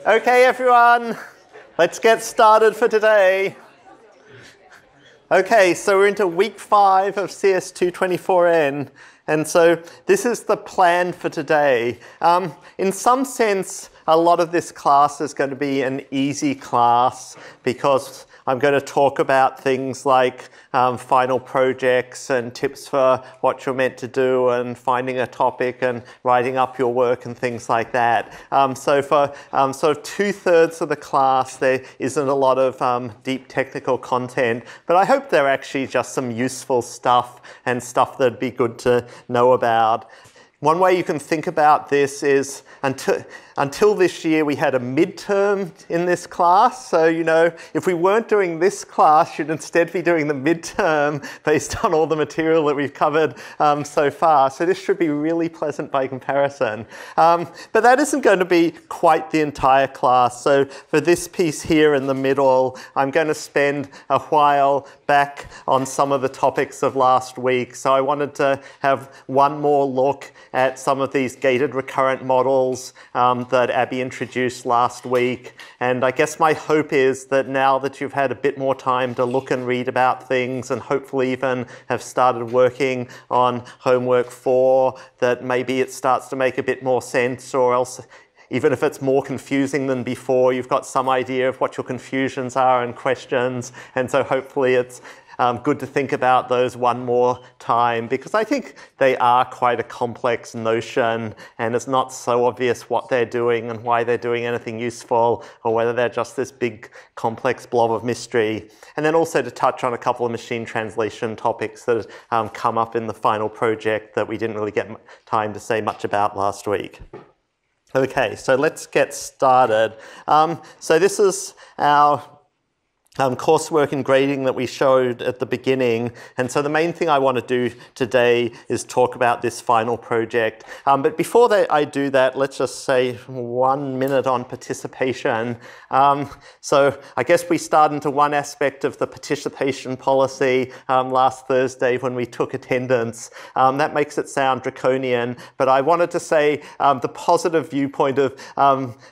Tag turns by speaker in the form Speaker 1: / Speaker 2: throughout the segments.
Speaker 1: Okay, everyone, let's get started for today. Okay, so we're into week 5 of CS224N, and so this is the plan for today. In some sense, a lot of this class is going to be an easy class because I'm going to talk about things like final projects and tips for what you're meant to do and finding a topic and writing up your work and things like that. So for sort of 2/3 of the class, there isn't a lot of deep technical content, but I hope they're actually just some useful stuff and stuff that'd be good to know about. One way you can think about this is until this year we had a midterm in this class. So, you know, if we weren't doing this class, you'd instead be doing the midterm based on all the material that we've covered so far. So this should be really pleasant by comparison. But that isn't going to be quite the entire class. So for this piece here in the middle, I'm going to spend a while back on some of the topics of last week. So I wanted to have one more look at some of these gated recurrent models that Abby introduced last week. And I guess my hope is that now that you've had a bit more time to look and read about things and hopefully even have started working on homework 4, that maybe it starts to make a bit more sense, or else even if it's more confusing than before, you've got some idea of what your confusions are and questions. And so hopefully it's good to think about those one more time, because I think they are quite a complex notion and it's not so obvious what they're doing and why they're doing anything useful, or whether they're just this big complex blob of mystery. And then also to touch on a couple of machine translation topics that come up in the final project that we didn't really get time to say much about last week. Okay, so let's get started. So this is our coursework and grading that we showed at the beginning. And so the main thing I want to do today is talk about this final project. But before I do that, let's just say 1 minute on participation. So I guess we start into one aspect of the participation policy last Thursday when we took attendance. That makes it sound draconian, but I wanted to say the positive viewpoint of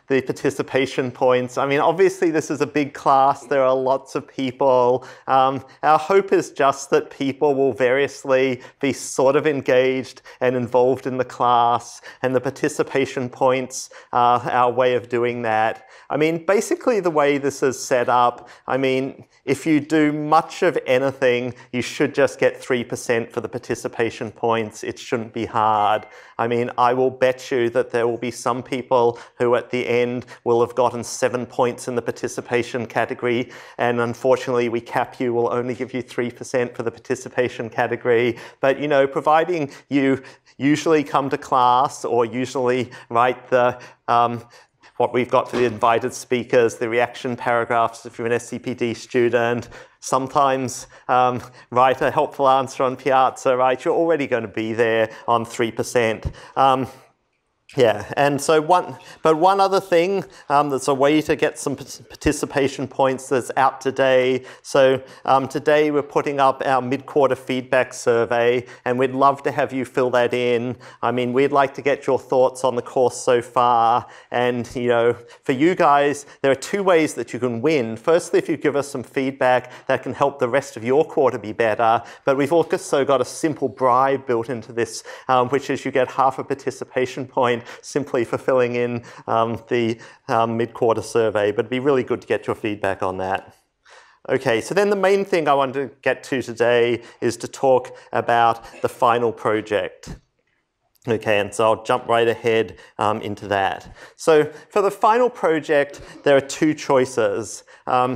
Speaker 1: the participation points. I mean, obviously this is a big class. There are lots of people. Our hope is just that people will variously be sort of engaged and involved in the class, and the participation points are our way of doing that. I mean, basically the way this is set up, I mean, if you do much of anything, you should just get 3% for the participation points. It shouldn't be hard. I mean, I will bet you that there will be some people who at the end will have gotten 7 points in the participation category, and unfortunately we cap you, will only give you 3% for the participation category. But, you know, providing you usually come to class or usually write the what we've got for the invited speakers, the reaction paragraphs if you're an SCPD student, sometimes write a helpful answer on Piazza, right? You're already going to be there on 3%. Yeah, and so one other thing that's a way to get some participation points that's out today. So today we're putting up our mid-quarter feedback survey, and we'd love to have you fill that in. I mean, we'd like to get your thoughts on the course so far. And, you know, for you guys, there are 2 ways that you can win. Firstly, if you give us some feedback that can help the rest of your quarter be better. But we've also got a simple bribe built into this, which is you get half a participation point simply for filling in the mid-quarter survey, but it'd be really good to get your feedback on that. Okay, so then the main thing I want to get to today is to talk about the final project. Okay, and so I'll jump right ahead into that. So for the final project, there are 2 choices.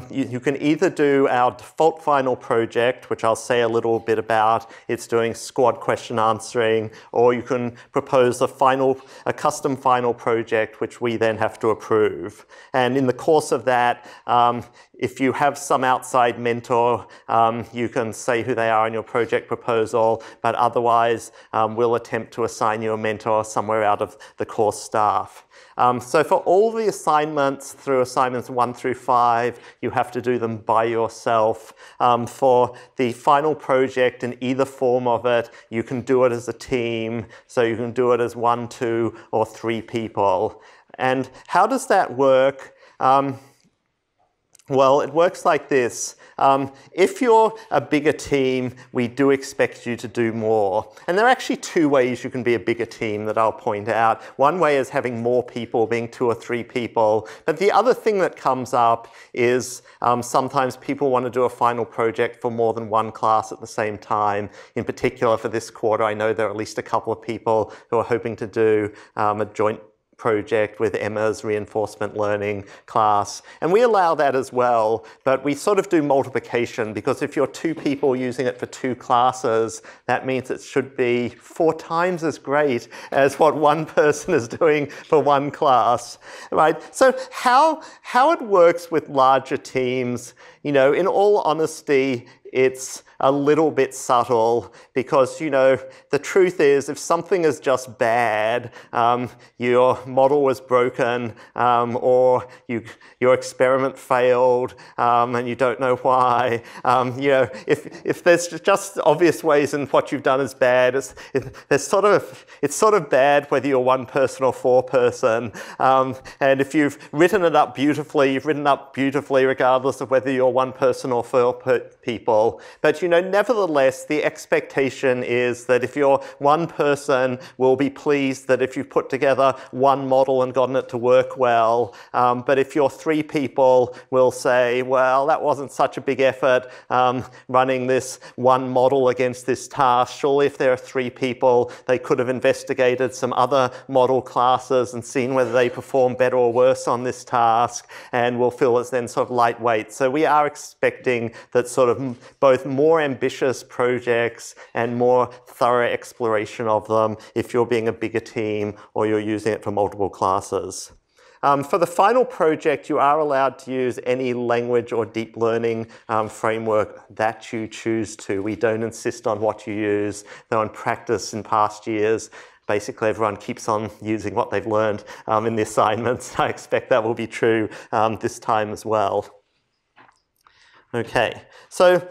Speaker 1: You can either do our default final project, which I'll say a little bit about. It's doing squad question answering, or you can propose a custom final project, which we then have to approve. And in the course of that, if you have some outside mentor, you can say who they are in your project proposal, but otherwise we'll attempt to assign you a mentor somewhere out of the course staff. So for all the assignments through assignments 1 through 5, you have to do them by yourself. For the final project in either form of it, you can do it as a team. So you can do it as 1, 2, or 3 people. And how does that work? Well, it works like this. If you're a bigger team, we do expect you to do more. And there are actually two ways you can be a bigger team that I'll point out. One way is having more people, being 2 or 3 people. But the other thing that comes up is sometimes people want to do a final project for more than one class at the same time. In particular, for this quarter, I know there are at least a couple of people who are hoping to do a joint project with Emma's reinforcement learning class. And we allow that as well, but we sort of do multiplication, because if you're 2 people using it for 2 classes, that means it should be 4 times as great as what one person is doing for one class, right? So how it works with larger teams, you know, in all honesty, it's a little bit subtle, because, you know, the truth is, if something is just bad, your model was broken, or your experiment failed, and you don't know why, you know, if there's just obvious ways in what you've done is bad, it's sort of bad whether you're 1 person or 4 person, and if you've written it up beautifully, you've written up beautifully regardless of whether you're 1 person or 4 people. But you know, nevertheless, the expectation is that if you're 1 person, we'll be pleased that if you've put together 1 model and gotten it to work well. But if you're 3 people, we'll say, well, that wasn't such a big effort running this 1 model against this task. Surely if there are 3 people, they could have investigated some other model classes and seen whether they perform better or worse on this task, and we'll feel it's then sort of lightweight. So we are expecting that sort of both more ambitious projects and more thorough exploration of them if you're being a bigger team or you're using it for multiple classes. For the final project, you are allowed to use any language or deep learning framework that you choose to. We don't insist on what you use, though in practice in past years, basically everyone keeps on using what they've learned in the assignments. I expect that will be true this time as well. Okay, so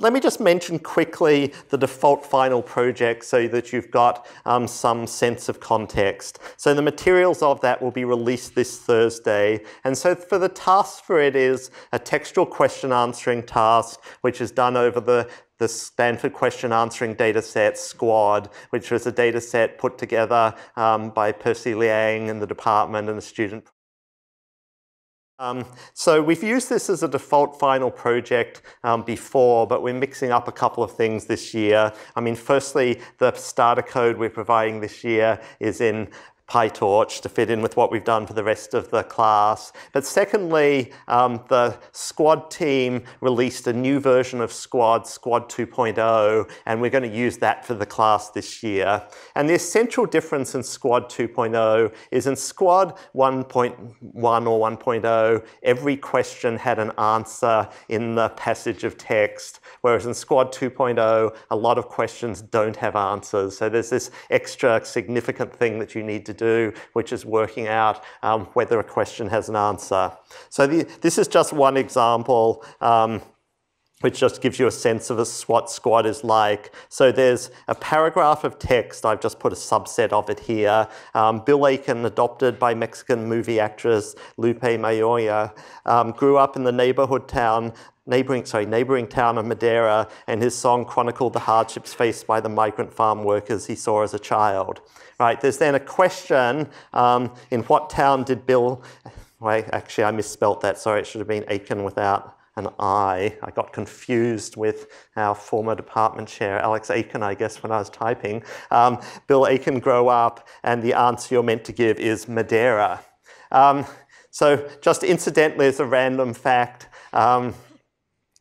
Speaker 1: let me just mention quickly the default final project so that you've got some sense of context. So the materials of that will be released this Thursday. And so for the task for it is a textual question answering task, which is done over the Stanford question answering dataset SQUAD, which was a dataset put together by Percy Liang in the department and the student. So we've used this as a default final project before, but we're mixing up a couple of things this year. I mean, firstly, the starter code we're providing this year is in PyTorch to fit in with what we've done for the rest of the class. But secondly, the SQUAD team released a new version of SQUAD, SQUAD 2.0, and we're going to use that for the class this year. And the essential difference in SQUAD 2.0 is in SQUAD 1.1 or 1.0, every question had an answer in the passage of text, whereas in SQUAD 2.0, a lot of questions don't have answers. So there's this extra significant thing that you need to do, which is working out whether a question has an answer. So this is just one example which just gives you a sense of what SQUAD is like. So there's a paragraph of text. I've just put a subset of it here. Bill Aiken, adopted by Mexican movie actress Lupe Mayoya, grew up in the neighboring town of Madera, and his song chronicled the hardships faced by the migrant farm workers he saw as a child. Right, there's then a question, in what town did Bill, well, actually I misspelt that, sorry, it should have been Aiken without an I. I got confused with our former department chair, Alex Aiken, I guess, when I was typing. Bill Aiken grow up, and the answer you're meant to give is Madera. So just incidentally, as a random fact,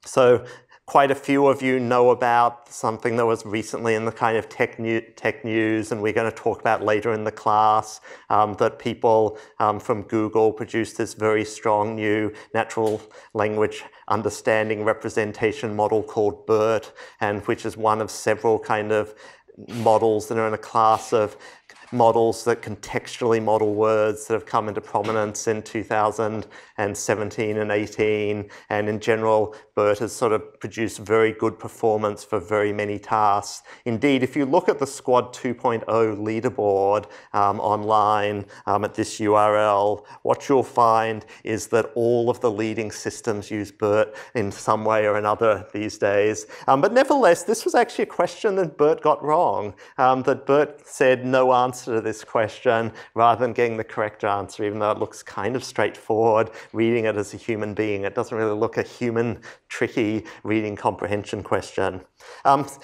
Speaker 1: so quite a few of you know about something that was recently in the kind of tech news, and we're going to talk about later in the class, that people from Google produced this very strong new natural language understanding representation model called BERT, and which is one of several kind of models that are in a class of models that contextually model words that have come into prominence in 2017 and 18. And in general, BERT has sort of produced very good performance for very many tasks. Indeed, if you look at the Squad 2.0 leaderboard online at this URL, what you'll find is that all of the leading systems use BERT in some way or another these days. But nevertheless, this was actually a question that BERT got wrong, that BERT said no answer to this question rather than getting the correct answer, even though it looks kind of straightforward reading it as a human being. It doesn't really look a human, tricky reading comprehension question.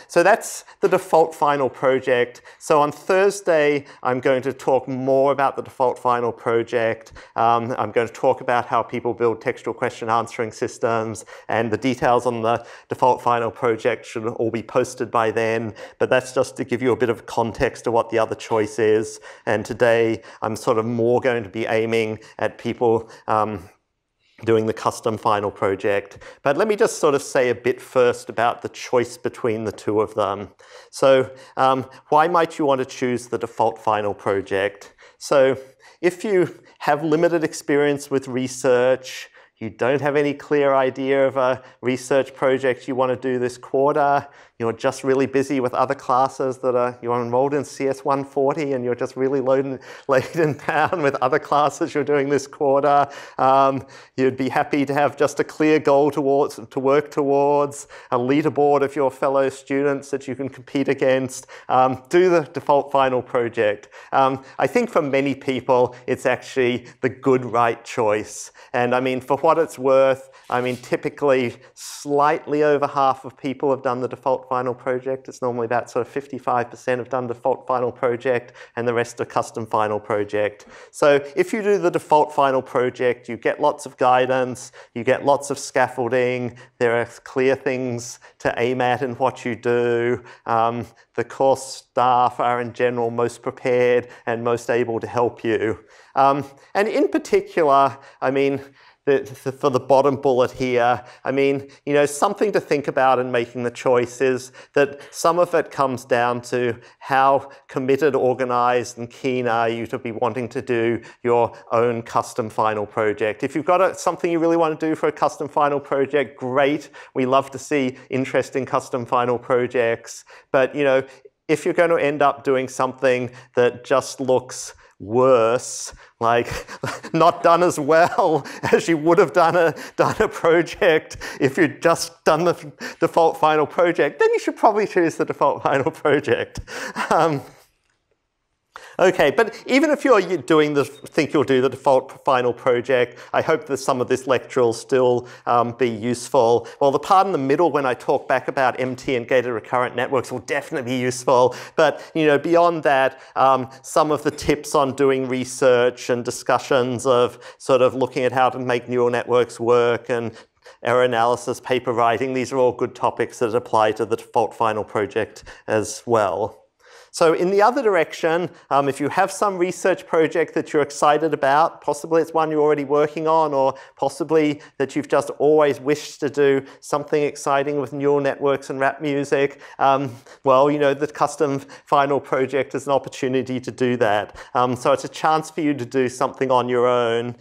Speaker 1: So that's the default final project. So on Thursday, I'm going to talk more about the default final project. I'm going to talk about how people build textual question answering systems, and the details on the default final project should all be posted by then. But that's just to give you a bit of context to what the other choice is. And today, I'm sort of more going to be aiming at people doing the custom final project. But let me just sort of say a bit first about the choice between the two of them. So why might you want to choose the default final project? So if you have limited experience with research, you don't have any clear idea of a research project you want to do this quarter, you're just really busy with other classes that you're enrolled in CS140 and you're just really laden down with other classes you're doing this quarter. You'd be happy to have just a clear goal to work towards, a leaderboard of your fellow students that you can compete against. Do the default final project. I think for many people, it's actually the good, right choice. And I mean, for what it's worth, I mean, typically slightly over half of people have done the default final project. It's normally about sort of 55% have done the default final project, and the rest are custom final project. So if you do the default final project, you get lots of guidance, you get lots of scaffolding, there are clear things to aim at in what you do. The course staff are in general most prepared and most able to help you. And in particular, I mean, for the bottom bullet here, I mean, you know, something to think about in making the choice is that some of it comes down to how committed, organized, and keen are you to be wanting to do your own custom final project. If you've got something you really want to do for a custom final project, great. We love to see interesting custom final projects. But, you know, if you're going to end up doing something that just looks worse, like not done as well as you would have done a project if you'd just done the default final project, then you should probably choose the default final project. Okay, but even if you're think you'll do the default final project, I hope that some of this lecture will still be useful. Well, the part in the middle when I talk back about MT and gated recurrent networks will definitely be useful. But you know, beyond that, some of the tips on doing research and discussions of sort of looking at how to make neural networks work and error analysis, paper writing, these are all good topics that apply to the default final project as well. So in the other direction, if you have some research project that you're excited about, possibly it's one you're already working on, or possibly that you've just always wished to do something exciting with neural networks and rap music, well, you know, the custom final project is an opportunity to do that. So it's a chance for you to do something on your own.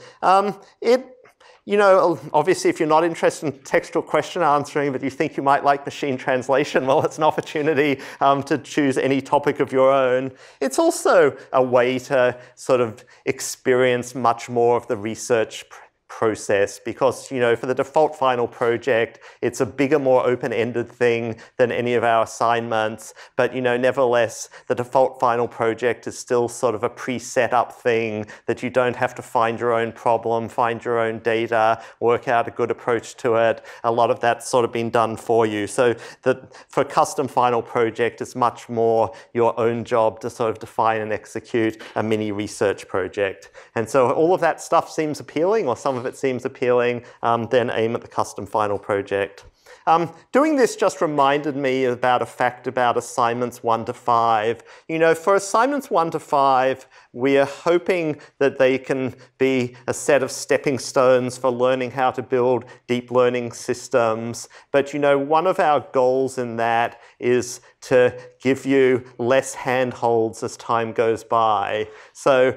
Speaker 1: You know, obviously, if you're not interested in textual question answering, but you think you might like machine translation, well, it's an opportunity to choose any topic of your own. It's also a way to sort of experience much more of the research process because, you know, for the default final project, it's a bigger, more open-ended thing than any of our assignments. But, you know, nevertheless, the default final project is still sort of a pre-set up thing that you don't have to find your own problem, find your own data, work out a good approach to it. A lot of that's sort of been done for you. So that for custom final project, it's much more your own job to sort of define and execute a mini research project. And so all of that stuff seems appealing, or some of it seems appealing, then aim at the custom final project. Doing this just reminded me about a fact about assignments 1 to 5. You know, for assignments 1 to 5, we are hoping that they can be a set of stepping stones for learning how to build deep learning systems. But, you know, one of our goals in that is to give you less handholds as time goes by. So,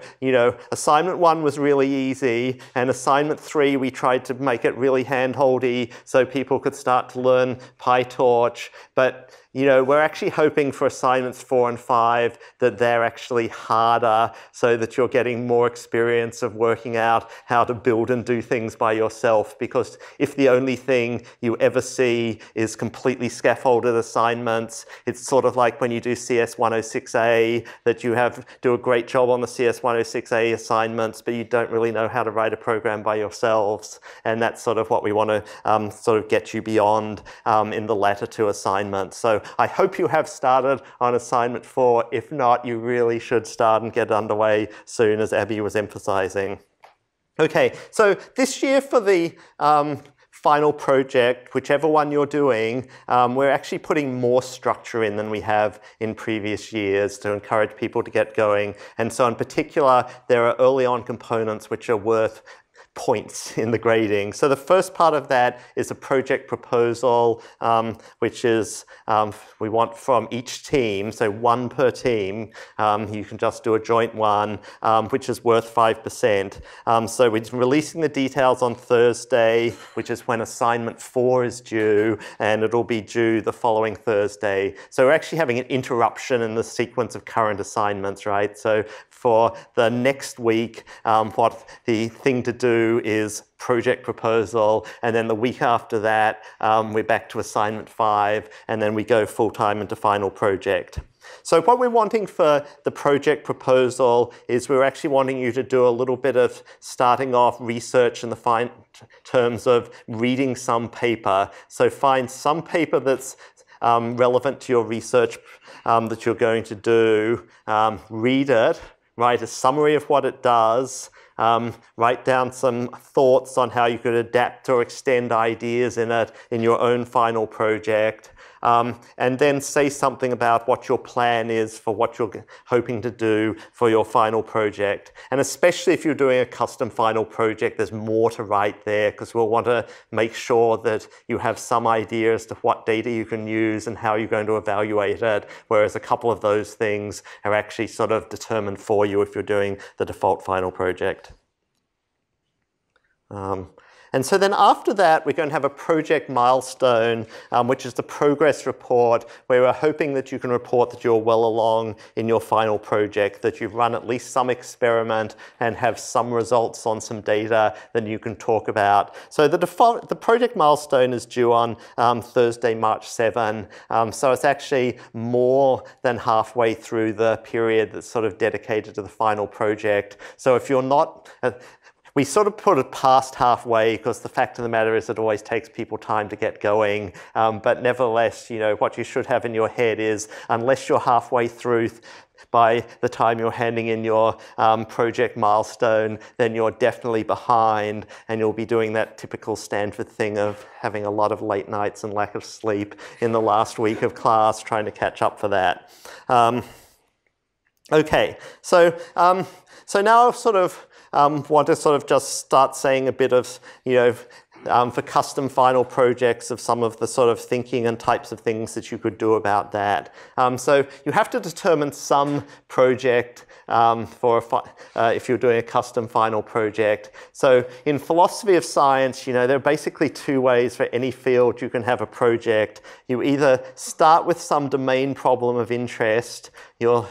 Speaker 1: assignment 1 was really easy, and assignment 3 we tried to make it really handholdy so people could start to learn PyTorch. But we're actually hoping for assignments 4 and 5 that they're actually harder so that you're getting more experience of working out how to build and do things by yourself. Because if the only thing you ever see is completely scaffolded assignments, it's sort of like when you do CS106A, that you do a great job on the CS106A assignments, but you don't really know how to write a program by yourselves. And that's sort of what we want to sort of get you beyond in the latter 2 assignments. So I hope you have started on assignment 4. If not, you really should start and get underway soon, as Abby was emphasizing. Okay, so this year for the final project, whichever one you're doing, we're actually putting more structure in than we have in previous years to encourage people to get going. And so in particular, there are early on components which are worth points in the grading. So the first part of that is a project proposal, which is we want from each team, so 1 per team. You can just do a joint one, which is worth 5%. So we're releasing the details on Thursday, which is when assignment 4 is due, and it'll be due the following Thursday. So we're actually having an interruption in the sequence of current assignments, right? So for the next week, what the thing to do is project proposal, and then the week after that, we're back to assignment 5, and then we go full-time into final project. So what we're wanting for the project proposal is we're actually wanting you to do a little bit of starting off research in the terms of reading some paper. So find some paper that's relevant to your research that you're going to do, read it, write a summary of what it does, write down some thoughts on how you could adapt or extend ideas in it in your own final project, and then say something about what your plan is for what you're hoping to do for your final project. And especially if you're doing a custom final project, there's more to write there, because we'll want to make sure that you have some idea as to what data you can use and how you're going to evaluate it, whereas a couple of those things are actually sort of determined for you if you're doing the default final project. And so then after that, we're going to have a project milestone, which is the progress report, where we're hoping that you can report that you're well along in your final project, that you've run at least some experiment and have some results on some data that you can talk about. So the project milestone is due on Thursday, March 7. So it's actually more than halfway through the period that's sort of dedicated to the final project. So if you're not... we sort of put it past halfway because the fact of the matter is it always takes people time to get going. But nevertheless, what you should have in your head is unless you're halfway through by the time you're handing in your project milestone, then you're definitely behind, and you'll be doing that typical Stanford thing of having a lot of late nights and lack of sleep in the last week of class trying to catch up for that. Okay, so now I've sort of want to sort of just start saying a bit of, for custom final projects of some of the sort of thinking and types of things that you could do about that. So you have to determine some project if you're doing a custom final project. So in philosophy of science, there are basically 2 ways for any field you can have a project. You either start with some domain problem of interest, you're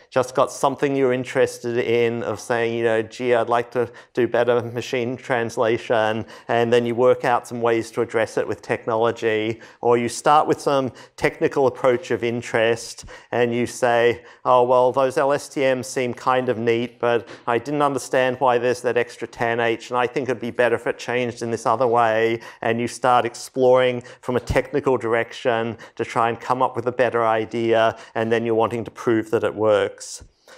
Speaker 1: just got something you're interested in of saying, gee, I'd like to do better machine translation, and then you work out some ways to address it with technology. Or you start with some technical approach of interest and you say, oh, well, those LSTMs seem kind of neat, but I didn't understand why there's that extra tanh, and I think it'd be better if it changed in this other way. And you start exploring from a technical direction to try and come up with a better idea, and then you're wanting to prove that it works.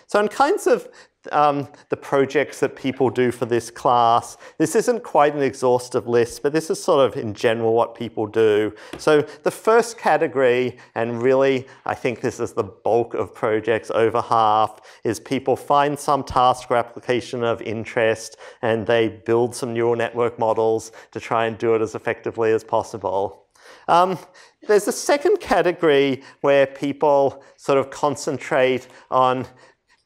Speaker 1: So in kinds of the projects that people do for this class, this isn't quite an exhaustive list, but this is sort of in general what people do. So the first category, and really I think this is the bulk of projects, over half, is people find some task or application of interest and they build some neural network models to try and do it as effectively as possible. There's a second category where people sort of concentrate on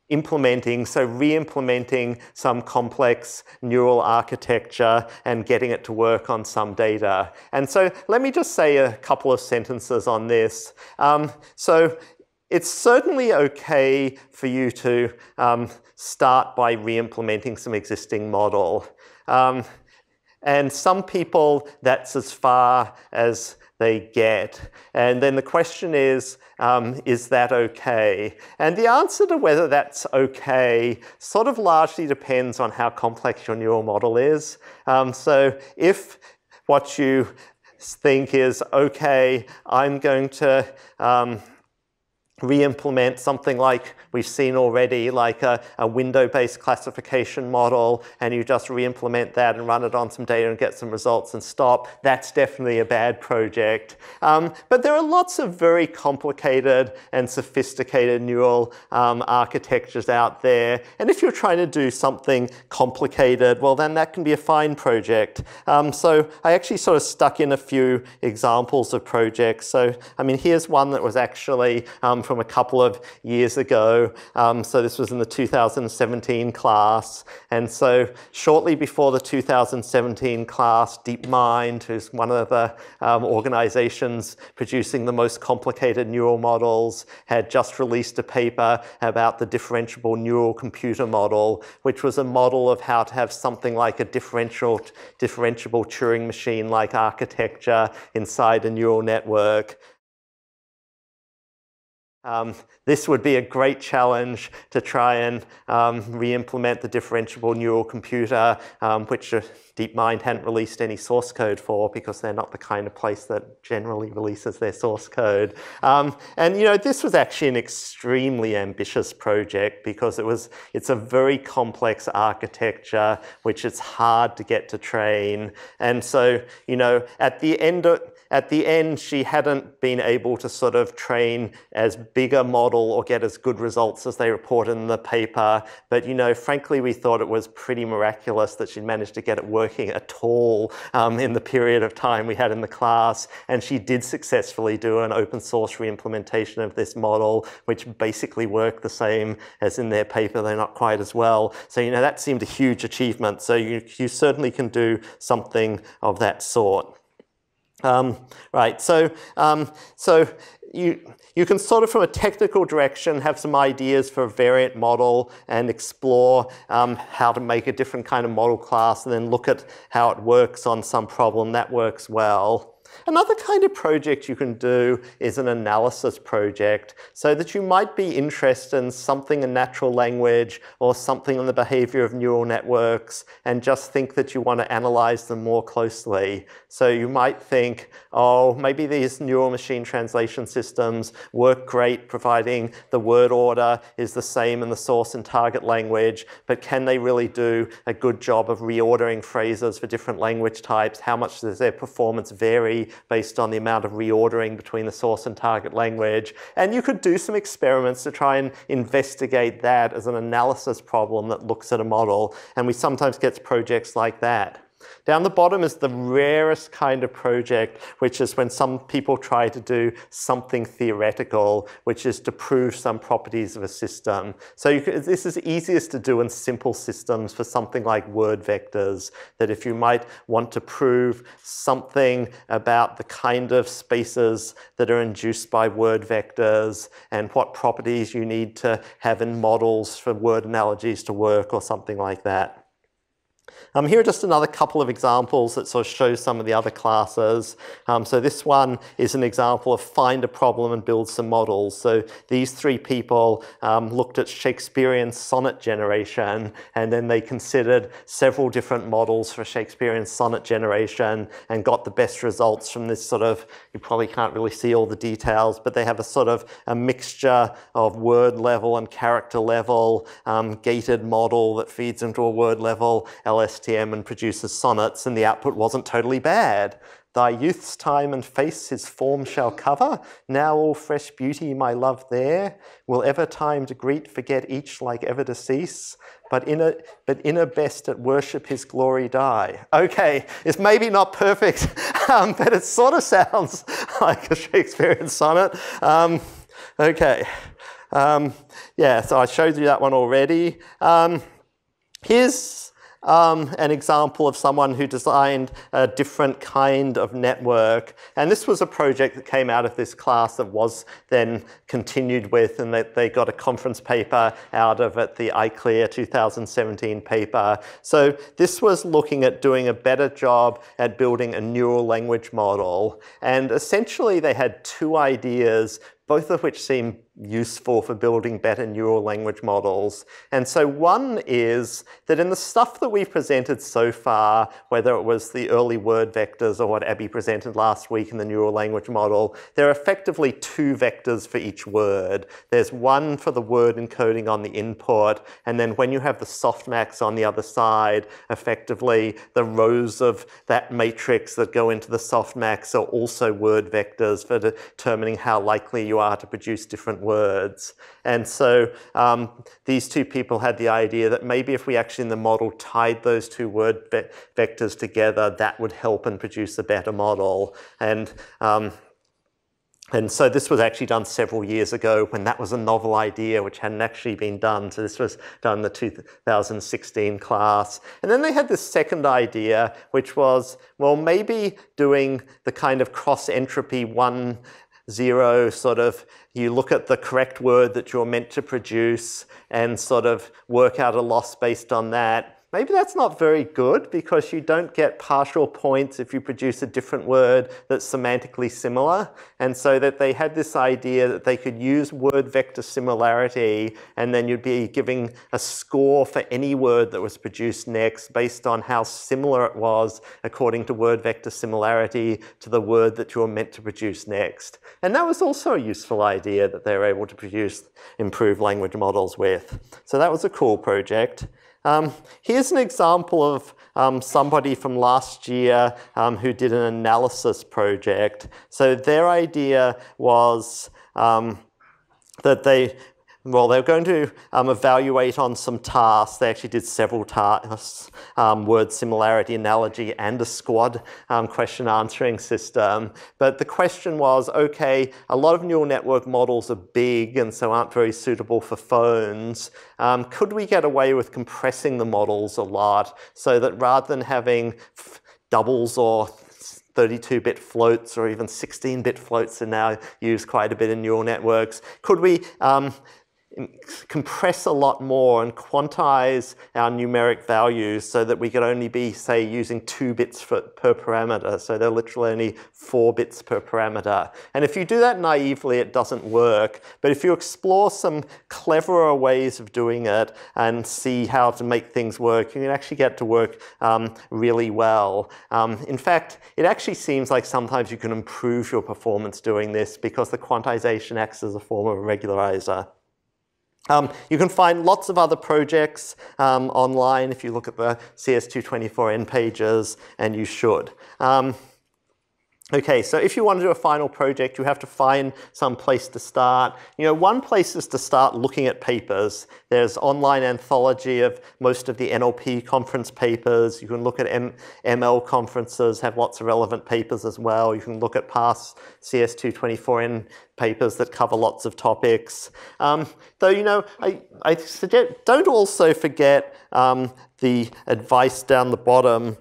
Speaker 1: implementing, so re-implementing some complex neural architecture and getting it to work on some data. And so let me just say a couple of sentences on this. So it's certainly okay for you to start by re-implementing some existing model. And some people, that's as far as they get. And then the question is that okay? And the answer to whether that's okay sort of largely depends on how complex your neural model is. So if what you think is, okay, I'm going to re-implement something like we've seen already, like a window-based classification model, and you just re-implement that and run it on some data and get some results and stop, that's definitely a bad project. But there are lots of very complicated and sophisticated neural architectures out there. And if you're trying to do something complicated, well, then that can be a fine project. So I actually sort of stuck in a few examples of projects. So, I mean, here's one that was actually from a couple of years ago. So this was in the 2017 class. And so shortly before the 2017 class, DeepMind, who's one of the organizations producing the most complicated neural models, had just released a paper about the differentiable neural computer model, which was a model of how to have something like a differentiable Turing machine-like architecture inside a neural network. This would be a great challenge to try and re-implement the differentiable neural computer, which DeepMind hadn't released any source code for because they're not the kind of place that generally releases their source code. And you know, this was actually an extremely ambitious project because it's a very complex architecture which it's hard to get to train. And so, you know, at the end, she hadn't been able to sort of train as big a model or get as good results as they reported in the paper. But, you know, frankly, we thought it was pretty miraculous that she'd managed to get it working at all in the period of time we had in the class. And she did successfully do an open source re-implementation of this model, which basically worked the same as in their paper, though not quite as well. So, you know, that seemed a huge achievement. So you certainly can do something of that sort. Right, so you can sort of, from a technical direction, have some ideas for a variant model and explore how to make a different kind of model class and then look at how it works on some problem that works well. Another kind of project you can do is an analysis project, so that you might be interested in something in natural language or something in the behavior of neural networks and just think that you want to analyze them more closely. So you might think, oh, maybe these neural machine translation systems work great providing the word order is the same in the source and target language, but can they really do a good job of reordering phrases for different language types? How much does their performance vary based on the amount of reordering between the source and target language? And you could do some experiments to try and investigate that as an analysis problem that looks at a model. And we sometimes get projects like that. Down the bottom is the rarest kind of project, which is when some people try to do something theoretical, which is to prove some properties of a system. So this is easiest to do in simple systems for something like word vectors, that if you might want to prove something about the kind of spaces that are induced by word vectors and what properties you need to have in models for word analogies to work or something like that. Here are just another couple of examples that sort of show some of the other classes. So this one is an example of find a problem and build some models. So these three people looked at Shakespearean sonnet generation, and then they considered several different models for Shakespearean sonnet generation and got the best results from this sort of, you probably can't really see all the details, but they have a sort of a mixture of word level and character level, gated model that feeds into a word level LSTM and produces sonnets, and the output wasn't totally bad. Thy youth's time and face his form shall cover. Now all fresh beauty, my love, there. Will ever time to greet forget each like ever to cease? But inner best at worship his glory die. Okay, it's maybe not perfect, but it sort of sounds like a Shakespearean sonnet. Okay, yeah, so I showed you that one already. Here's an example of someone who designed a different kind of network. And this was a project that came out of this class that was then continued with, and that they got a conference paper out of it, the iClear 2017 paper. So this was looking at doing a better job at building a neural language model. And essentially they had two ideas, both of which seem useful for building better neural language models. And so one is that in the stuff that we've presented so far, whether it was the early word vectors or what Abby presented last week in the neural language model, there are effectively two vectors for each word. There's one for the word encoding on the input, and then when you have the softmax on the other side, effectively the rows of that matrix that go into the softmax are also word vectors for determining how likely you are to produce different words. And so these two people had the idea that maybe if we actually in the model tied those two word vectors together, that would help and produce a better model. And so this was actually done several years ago when that was a novel idea which hadn't actually been done. So this was done in the 2016 class. And then they had this second idea, which was, well, maybe doing the kind of cross-entropy 1, 0 sort of, you look at the correct word that you're meant to produce and sort of work out a loss based on that. Maybe that's not very good because you don't get partial points if you produce a different word that's semantically similar. And so that they had this idea that they could use word vector similarity, and then you'd be giving a score for any word that was produced next based on how similar it was according to word vector similarity to the word that you were meant to produce next. And that was also a useful idea that they were able to produce improved language models with. So that was a cool project. Here's an example of somebody from last year who did an analysis project. So their idea was that they were going to evaluate on some tasks. They actually did several tasks, word similarity, analogy, and a squad question answering system. But the question was, okay, a lot of neural network models are big and so aren't very suitable for phones. Could we get away with compressing the models a lot so that rather than having doubles or 32-bit floats or even 16-bit floats are now used quite a bit in neural networks, could we compress a lot more and quantize our numeric values so that we could only be, say, using 2 bits per parameter. So they're literally only 4 bits per parameter. And if you do that naively, it doesn't work. But if you explore some cleverer ways of doing it and see how to make things work, you can actually get to work really well. In fact, it actually seems like sometimes you can improve your performance doing this because the quantization acts as a form of a regularizer. You can find lots of other projects online if you look at the CS224N pages, and you should. Okay, so if you want to do a final project, you have to find some place to start. You know, one place is to start looking at papers. There's online anthology of most of the NLP conference papers. You can look at ML conferences, have lots of relevant papers as well. You can look at past CS224N papers that cover lots of topics. Though, you know, I suggest don't also forget the advice down the bottom,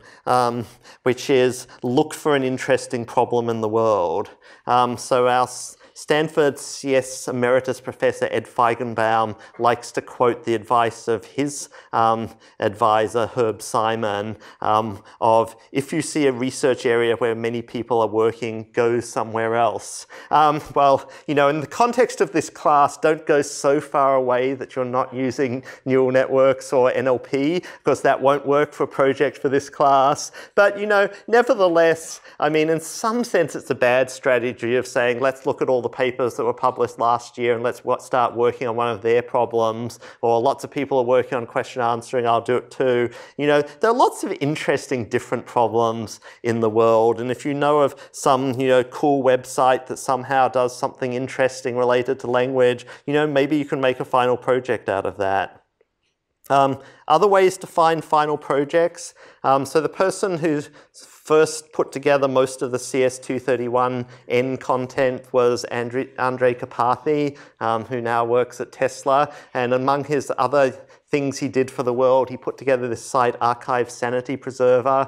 Speaker 1: which is look for an interesting problem in the world. So our Stanford CS Emeritus Professor Ed Feigenbaum likes to quote the advice of his advisor, Herb Simon, of if you see a research area where many people are working, go somewhere else. Well, you know, in the context of this class, don't go so far away that you're not using neural networks or NLP, because that won't work for a project for this class. But, you know, nevertheless, I mean, in some sense, it's a bad strategy of saying, let's look at all all the papers that were published last year and let's start working on one of their problems. Or lots of people are working on question answering, I'll do it too. You know, there are lots of interesting different problems in the world. And if you know of some, you know, cool website that somehow does something interesting related to language, you know, maybe you can make a final project out of that. Other ways to find final projects. So the person who first put together most of the CS224N content was Andrej Karpathy, who now works at Tesla. And among his other things he did for the world, he put together this site, Archive Sanity Preserver,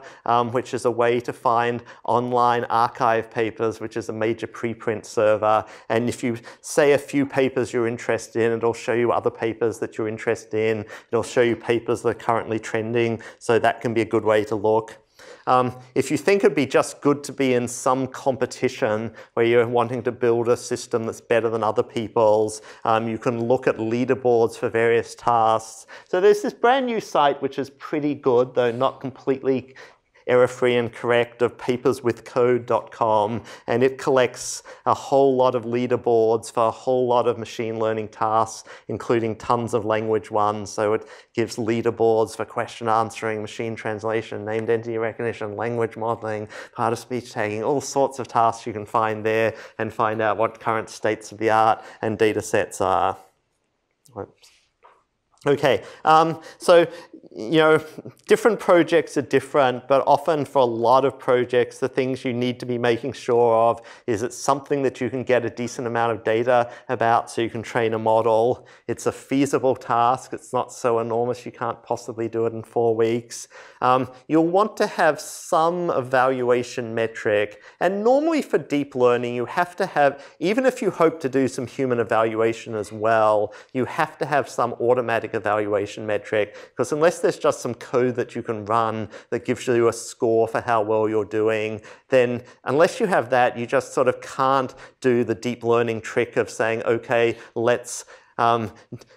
Speaker 1: which is a way to find online archive papers, which is a major preprint server. And if you say a few papers you're interested in, it'll show you other papers that you're interested in. It'll show you papers that are currently trending, so that can be a good way to look. If you think it'd be just good to be in some competition where you're wanting to build a system that's better than other people's, you can look at leaderboards for various tasks. So there's this brand new site which is pretty good, though not completely error-free and correct, of paperswithcode.com, and it collects a whole lot of leaderboards for a whole lot of machine learning tasks, including tons of language ones. So it gives leaderboards for question answering, machine translation, named entity recognition, language modeling, part of speech tagging, all sorts of tasks you can find there and find out what current states of the art and data sets are. Whoops. Okay, so, you know, different projects are different, but often for a lot of projects, the things you need to be making sure of is it's something that you can get a decent amount of data about so you can train a model. It's a feasible task. It's not so enormous you can't possibly do it in 4 weeks. You'll want to have some evaluation metric. And normally for deep learning, you have to have, even if you hope to do some human evaluation as well, you have to have some automatic evaluation metric, because unless there's just some code that you can run that gives you a score for how well you're doing, then unless you have that, you just sort of can't do the deep learning trick of saying, okay, let's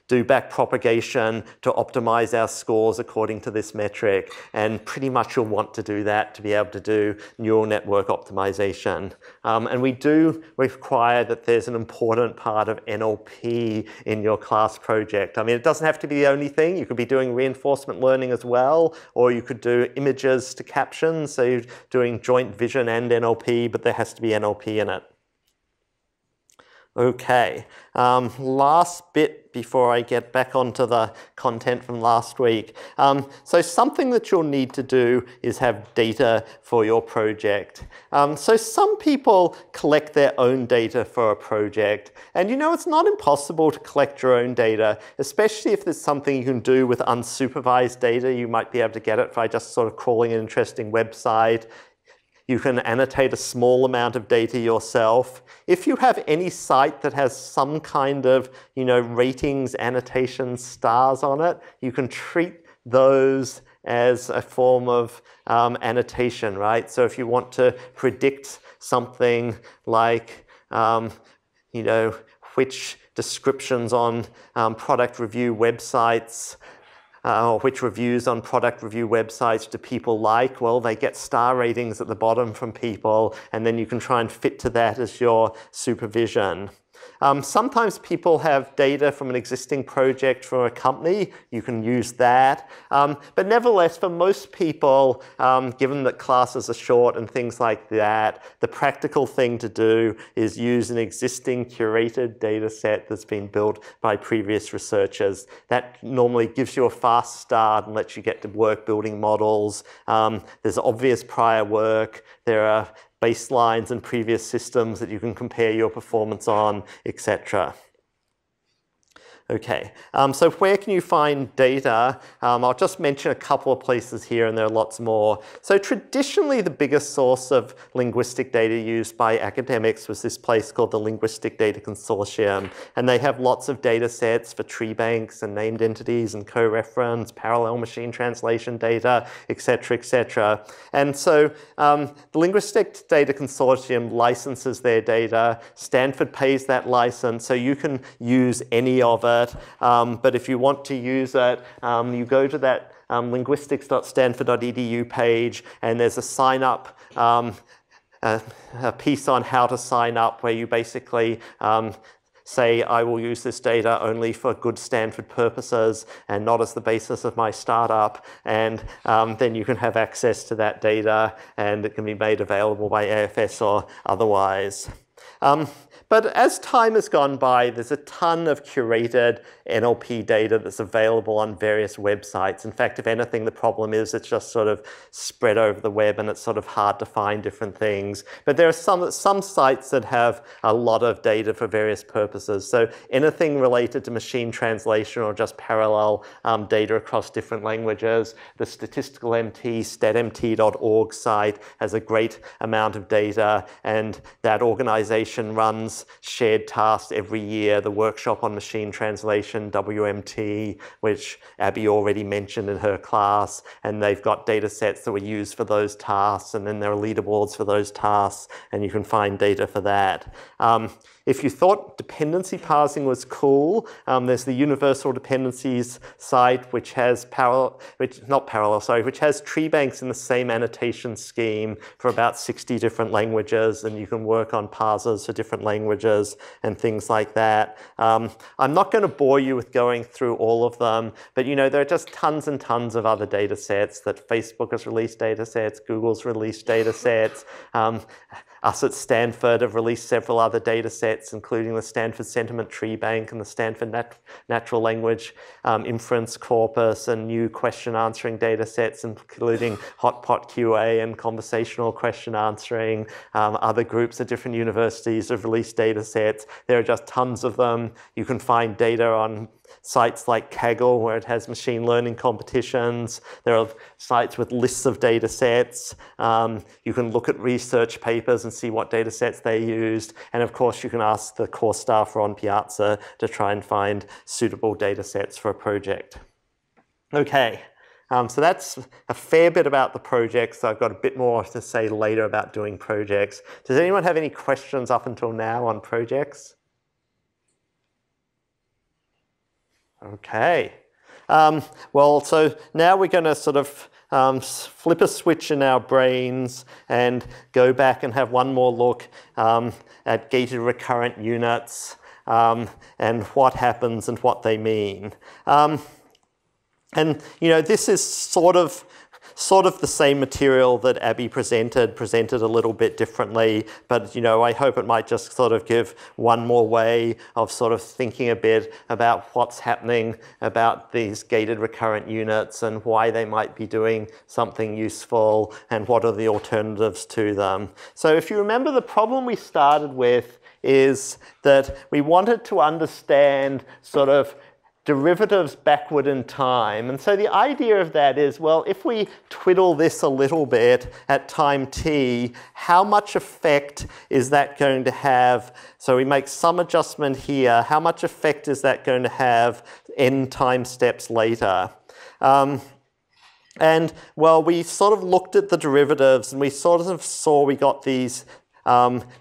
Speaker 1: do backpropagation to optimize our scores according to this metric. And pretty much you'll want to do that to be able to do neural network optimization. And we do require that there's an important part of NLP in your class project. I mean, it doesn't have to be the only thing. You could be doing reinforcement learning as well, or you could do images to captions. So you're doing joint vision and NLP, but there has to be NLP in it. Okay, last bit before I get back onto the content from last week. So something that you'll need to do is have data for your project. So some people collect their own data for a project. And you know, it's not impossible to collect your own data, especially if there's something you can do with unsupervised data. You might be able to get it by just sort of crawling an interesting website. You can annotate a small amount of data yourself. If you have any site that has some kind of, you know, ratings, annotations, stars on it, you can treat those as a form of annotation, right? So if you want to predict something like, you know, which descriptions on product review websites, which reviews on product review websites do people like? Well, they get star ratings at the bottom from people, and then you can try and fit to that as your supervision. Sometimes people have data from an existing project from a company. You can use that. But nevertheless, for most people, given that classes are short and things like that, the practical thing to do is use an existing curated data set that's been built by previous researchers. That normally gives you a fast start and lets you get to work building models. There's obvious prior work. There are baselines and previous systems that you can compare your performance on, etc. Okay, so where can you find data? I'll just mention a couple of places here, and there are lots more. So traditionally, the biggest source of linguistic data used by academics was this place called the Linguistic Data Consortium. And they have lots of data sets for tree banks and named entities and co-reference, parallel machine translation data, etc., etc. And so the Linguistic Data Consortium licenses their data. Stanford pays that license, so you can use any of it. But if you want to use it, you go to that linguistics.stanford.edu page, and there's a sign up a piece on how to sign up where you basically say, I will use this data only for good Stanford purposes and not as the basis of my startup. And then you can have access to that data and it can be made available by AFS or otherwise. But as time has gone by, there's a ton of curated NLP data that's available on various websites. In fact, if anything, the problem is it's just sort of spread over the web and it's sort of hard to find different things. But there are some sites that have a lot of data for various purposes. So anything related to machine translation or just parallel data across different languages, the Statistical MT, statmt.org site has a great amount of data, and that organization runs shared tasks every year. The workshop on machine translation, WMT, which Abby already mentioned in her class, and they've got data sets that were used for those tasks, and then there are leaderboards for those tasks, and you can find data for that. If you thought dependency parsing was cool, there's the Universal Dependencies site, which has which has tree banks in the same annotation scheme for about 60 different languages, and you can work on parsers for different languages and things like that. I'm not going to bore you with going through all of them, but you know, there are just tons and tons of other data sets that Facebook has released data sets, Google's released data sets. Us at Stanford have released several other data sets, including the Stanford Sentiment Tree Bank and the Stanford Natural Language Inference Corpus, and new question answering data sets, including Hotpot QA and conversational question answering. Other groups at different universities have released data sets. There are just tons of them. You can find data on sites like Kaggle, where it has machine learning competitions. There are sites with lists of data sets. You can look at research papers and see what data sets they used. And of course, you can ask the core staff on Piazza to try and find suitable data sets for a project. Okay, so that's a fair bit about the projects. I've got a bit more to say later about doing projects. Does anyone have any questions up until now on projects? Okay. Well, so now we're going to sort of flip a switch in our brains and go back and have one more look at gated recurrent units and what happens and what they mean. And you know, this is sort of the same material that Abby presented a little bit differently, but you know, I hope it might just sort of give one more way of sort of thinking a bit about what's happening about these gated recurrent units and why they might be doing something useful and what are the alternatives to them. So if you remember, the problem we started with is that we wanted to understand sort of derivatives backward in time. And so the idea of that is, well, if we twiddle this a little bit at time t, how much effect is that going to have? So we make some adjustment here. How much effect is that going to have n time steps later? And well, we sort of looked at the derivatives and we sort of saw we got these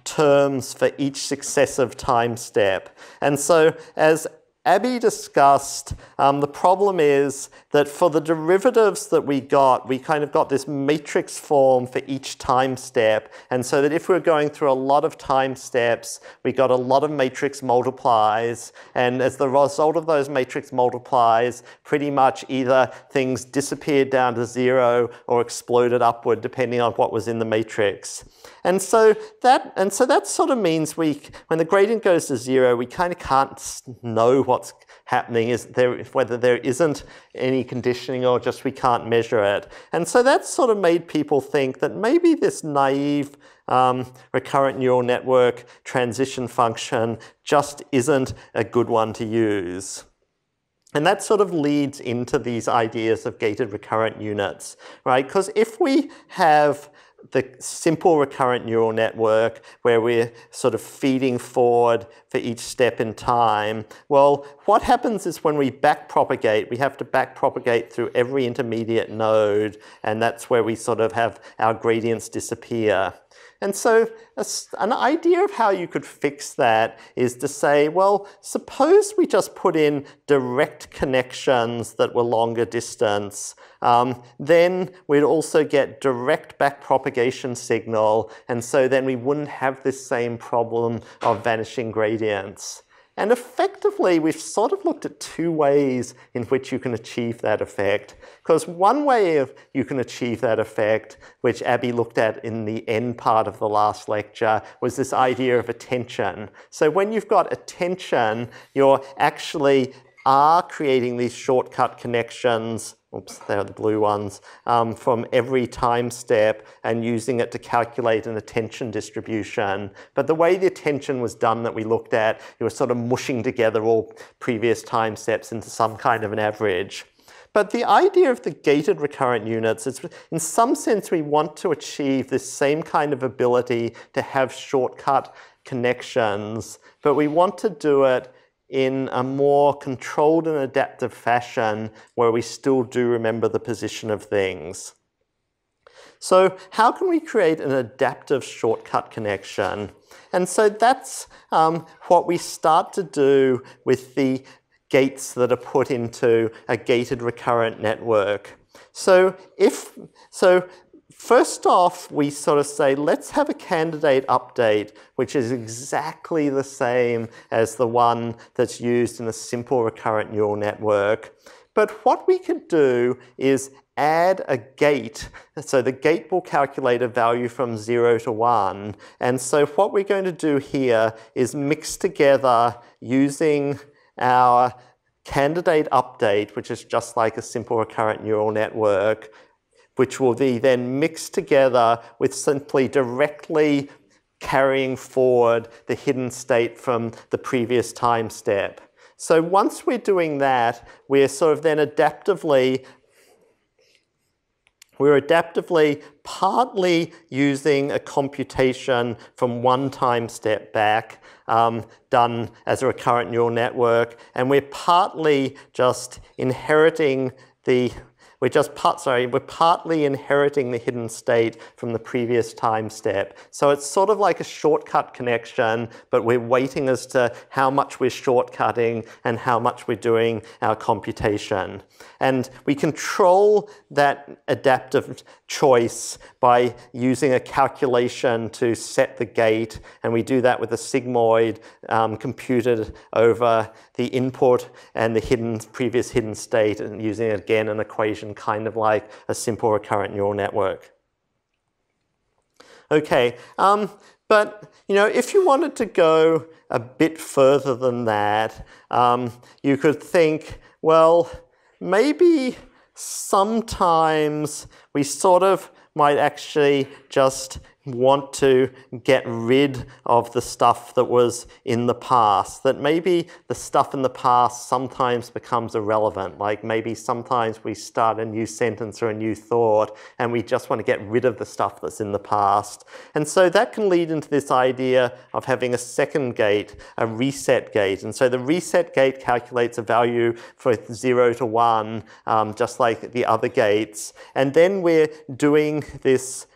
Speaker 1: terms for each successive time step. And so as Abby discussed, the problem is that for the derivatives that we kind of got this matrix form for each time step. And so that if we're going through a lot of time steps, we got a lot of matrix multiplies. And as the result of those matrix multiplies, pretty much either things disappeared down to 0 or exploded upward, depending on what was in the matrix. And so that sort of means when the gradient goes to 0, we kind of can't know what's happening, whether there isn't any conditioning or just we can't measure it. And so that sort of made people think that maybe this naive recurrent neural network transition function just isn't a good one to use. And that sort of leads into these ideas of gated recurrent units, right? Because if we have the simple recurrent neural network where we're sort of feeding forward for each step in time, well, what happens is when we backpropagate, we have to backpropagate through every intermediate node, and that's where we sort of have our gradients disappear. And so an idea of how you could fix that is to say, well, suppose we just put in direct connections that were longer distance. Then we'd also get direct backpropagation signal, and so then we wouldn't have this same problem of vanishing gradients. And effectively, we've sort of looked at two ways in which you can achieve that effect. Because one way you can achieve that effect, which Abby looked at in the end part of the last lecture, was this idea of attention. So when you've got attention, you're actually creating these shortcut connections, oops, they're the blue ones, from every time step and using it to calculate an attention distribution. But the way the attention was done that we looked at, you were sort of mushing together all previous time steps into some kind of an average. But the idea of the gated recurrent units is, in some sense, we want to achieve this same kind of ability to have shortcut connections, but we want to do it in a more controlled and adaptive fashion where we still do remember the position of things. So how can we create an adaptive shortcut connection? And so that's what we start to do with the gates that are put into a gated recurrent network. So first off, we sort of say, let's have a candidate update, which is exactly the same as the one that's used in a simple recurrent neural network. But what we could do is add a gate. So the gate will calculate a value from 0 to 1. And so what we're going to do here is mix together using our candidate update, which is just like a simple recurrent neural network, which will be then mixed together with simply directly carrying forward the hidden state from the previous time step. So once we're doing that, we're sort of then adaptively partly using a computation from one time step back done as a recurrent neural network, and we're partly just inheriting we're partly inheriting the hidden state from the previous time step. So it's sort of like a shortcut connection, but we're weighting as to how much we're shortcutting and how much we're doing our computation. And we control that adaptive choice by using a calculation to set the gate, and we do that with a sigmoid computed over the input and the previous hidden state, and using, again, an equation kind of like a simple recurrent neural network. Okay, but if you wanted to go a bit further than that, you could think, well, maybe sometimes we sort of might actually just want to get rid of the stuff that was in the past, that maybe the stuff in the past sometimes becomes irrelevant, like maybe sometimes we start a new sentence or a new thought and we just want to get rid of the stuff that's in the past. And so that can lead into this idea of having a second gate, a reset gate. And so the reset gate calculates a value for 0 to 1, just like the other gates. And then we're doing this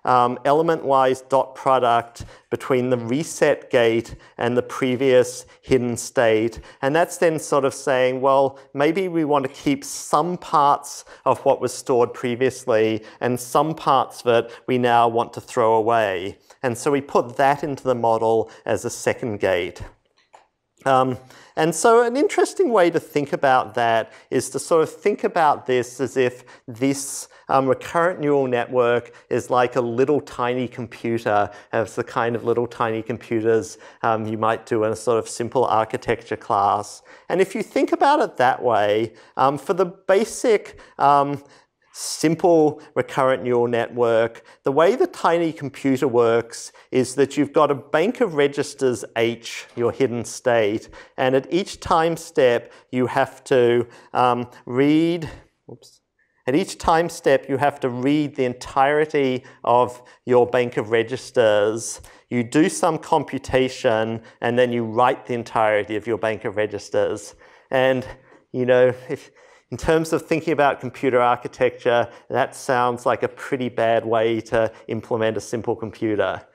Speaker 1: element-wise dot product between the reset gate and the previous hidden state. And that's then sort of saying, well, maybe we want to keep some parts of what was stored previously and some parts of it we now want to throw away. And so we put that into the model as a second gate. And so an interesting way to think about that is to sort of think about this as if this recurrent neural network is like a little tiny computer. It's the kind of little tiny computers you might do in a sort of simple architecture class. And if you think about it that way, for the basic simple recurrent neural network, the way the tiny computer works is that you've got a bank of registers H, your hidden state, and at each time step you have to read the entirety of your bank of registers. You do some computation and then you write the entirety of your bank of registers. And in terms of thinking about computer architecture, that sounds like a pretty bad way to implement a simple computer.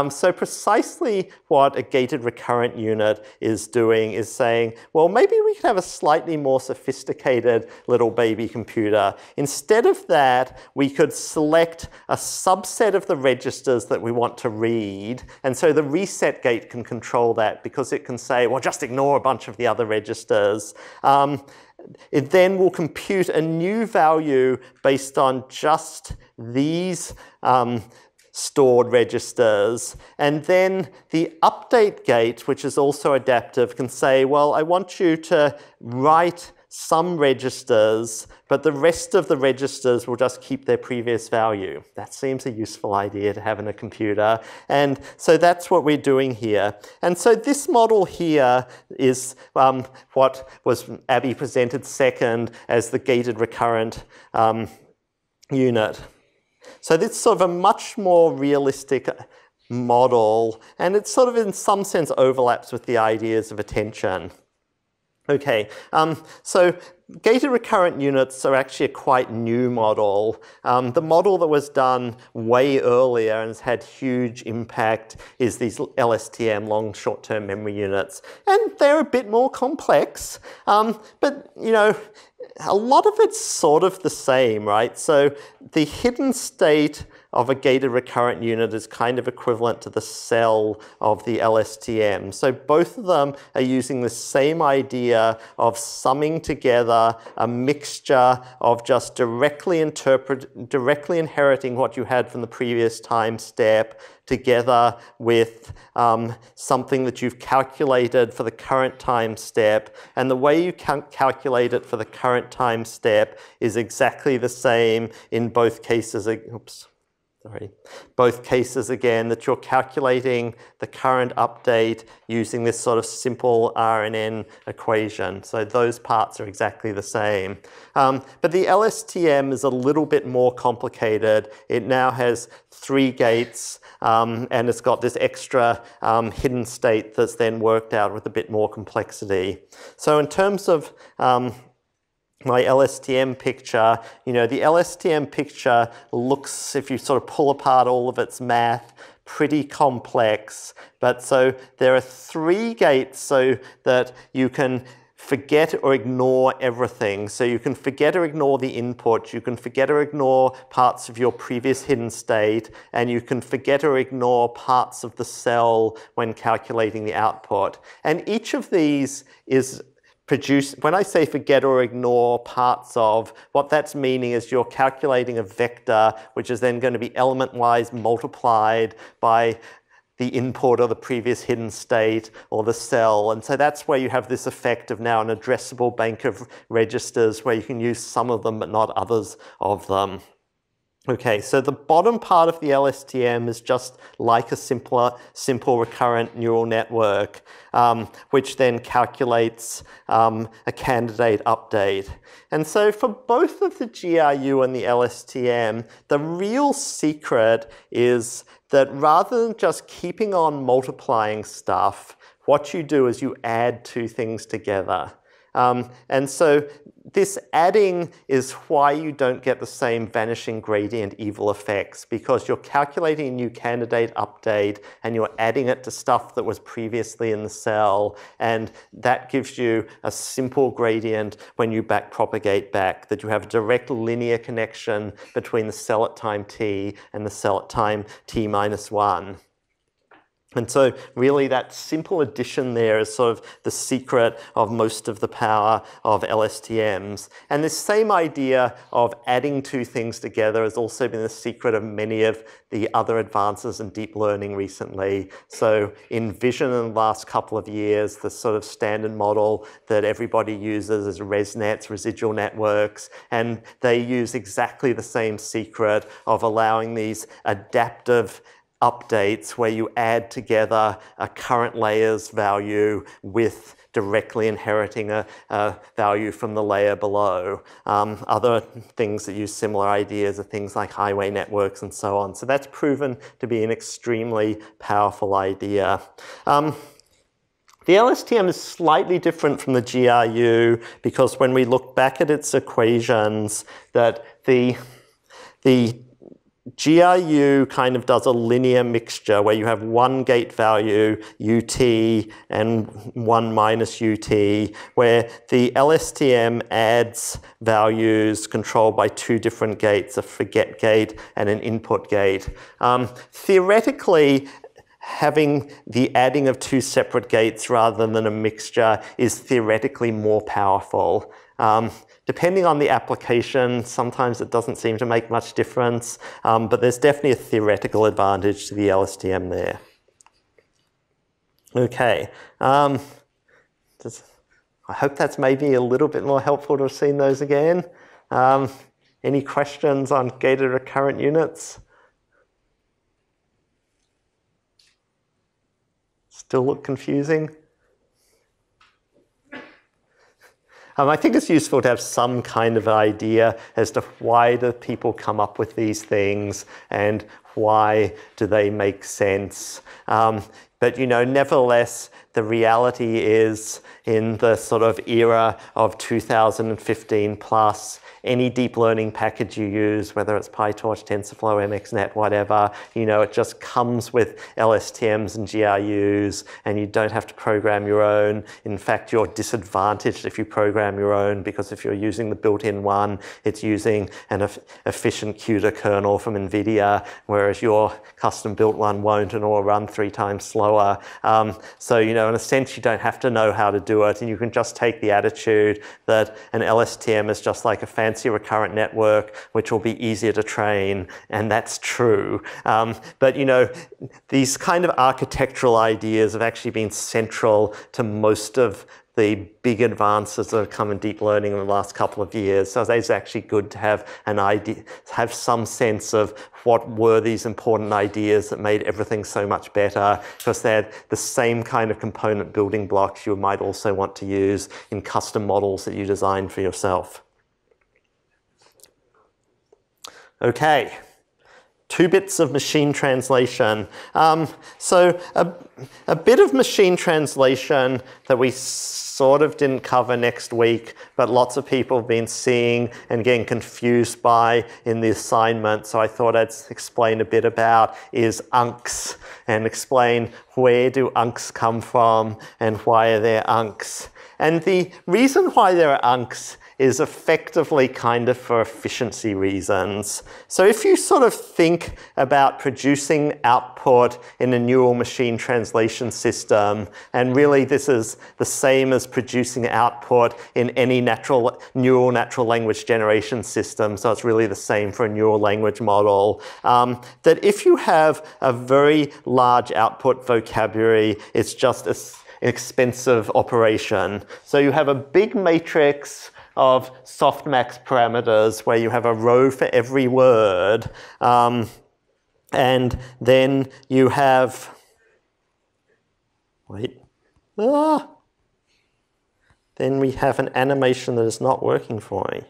Speaker 1: So precisely what a gated recurrent unit is doing is saying, well, maybe we could have a slightly more sophisticated little baby computer. Instead of that, we could select a subset of the registers that we want to read. And so the reset gate can control that because it can say, well, just ignore a bunch of the other registers. It then will compute a new value based on just these stored registers. And then the update gate, which is also adaptive, can say, well, I want you to write some registers, but the rest of the registers will just keep their previous value. That seems a useful idea to have in a computer. And so that's what we're doing here. And so this model here is what was Abby presented second as the gated recurrent unit. So this is sort of a much more realistic model, and it sort of in some sense overlaps with the ideas of attention. Okay, so gated recurrent units are actually a quite new model. The model that was done way earlier and has had huge impact is these LSTM, long short-term memory units. And they're a bit more complex, but you know, a lot of it's sort of the same, right? So the hidden state of a gated recurrent unit is kind of equivalent to the cell of the LSTM. So both of them are using the same idea of summing together a mixture of just directly inheriting what you had from the previous time step together with something that you've calculated for the current time step. And the way you calculate it for the current time step is exactly the same in both cases. Both cases again, that you're calculating the current update using this sort of simple RNN equation. So those parts are exactly the same. But the LSTM is a little bit more complicated. It now has 3 gates, and it's got this extra hidden state that's then worked out with a bit more complexity. So in terms of my LSTM picture, you know, the LSTM picture looks, if you sort of pull apart all of its math, pretty complex. But so there are 3 gates so that you can forget or ignore everything. So you can forget or ignore the input, you can forget or ignore parts of your previous hidden state, and you can forget or ignore parts of the cell when calculating the output. And each of these is when I say forget or ignore parts of, what that's meaning is you're calculating a vector, which is then going to be element-wise multiplied by the input or the previous hidden state or the cell. And so that's where you have this effect of now an addressable bank of registers where you can use some of them but not others of them. Okay, so the bottom part of the LSTM is just like a simple recurrent neural network, which then calculates a candidate update. And so for both of the GRU and the LSTM, the real secret is that rather than just keeping on multiplying stuff, what you do is you add 2 things together. And so this adding is why you don't get the same vanishing gradient eval effects, because you're calculating a new candidate update and you're adding it to stuff that was previously in the cell, and that gives you a simple gradient when you backpropagate back, that you have a direct linear connection between the cell at time t and the cell at time t-1. And so really that simple addition there is sort of the secret of most of the power of LSTMs. And this same idea of adding 2 things together has also been the secret of many of the other advances in deep learning recently. So in vision in the last couple of years, the sort of standard model that everybody uses is ResNets, residual networks, and they use exactly the same secret of allowing these adaptive updates where you add together a current layer's value with directly inheriting a value from the layer below. Other things that use similar ideas are things like highway networks and so on. So that's proven to be an extremely powerful idea. The LSTM is slightly different from the GRU because when we look back at its equations, that the GRU kind of does a linear mixture where you have one gate value, UT, and one minus UT, where the LSTM adds values controlled by two different gates, a forget gate and an input gate. Theoretically, having the adding of two separate gates rather than a mixture is theoretically more powerful. Depending on the application, sometimes it doesn't seem to make much difference, but there's definitely a theoretical advantage to the LSTM there. Okay. I hope that's maybe a little bit more helpful to have seen those again. Any questions on gated recurrent units? Still look confusing? I think it's useful to have some kind of idea as to why do people come up with these things and why do they make sense. But nevertheless, the reality is in the sort of era of 2015 plus, any deep learning package you use, whether it's PyTorch, TensorFlow, MXNet, whatever, it just comes with LSTMs and GRUs, and you don't have to program your own. In fact, you're disadvantaged if you program your own, because if you're using the built-in one, it's using an efficient CUDA kernel from NVIDIA, whereas your custom-built one won't, and will run 3 times slower. So, in a sense, you don't have to know how to do it, and you can just take the attitude that an LSTM is just like a fancy recurrent network, which will be easier to train, and that's true. But these kind of architectural ideas have actually been central to most of the big advances that have come in deep learning in the last couple of years. So it's actually good to have an idea, have some sense of what were these important ideas that made everything so much better, because they're the same kind of component building blocks you might also want to use in custom models that you design for yourself. Okay. 2 bits of machine translation. So a bit of machine translation that we sort of didn't cover next week, but lots of people have been seeing and getting confused by in the assignment. So I thought I'd explain a bit about is UNCs, and explain where do UNCs come from and why are there UNCs. And the reason why there are UNCs is effectively kind of for efficiency reasons. So if you sort of think about producing output in a neural machine translation system, and really this is the same as producing output in any natural language generation system, so it's really the same for a neural language model, that if you have a very large output vocabulary, it's just an expensive operation. So you have a big matrix of softmax parameters where you have a row for every word, and then you have, then we have an animation that is not working for me.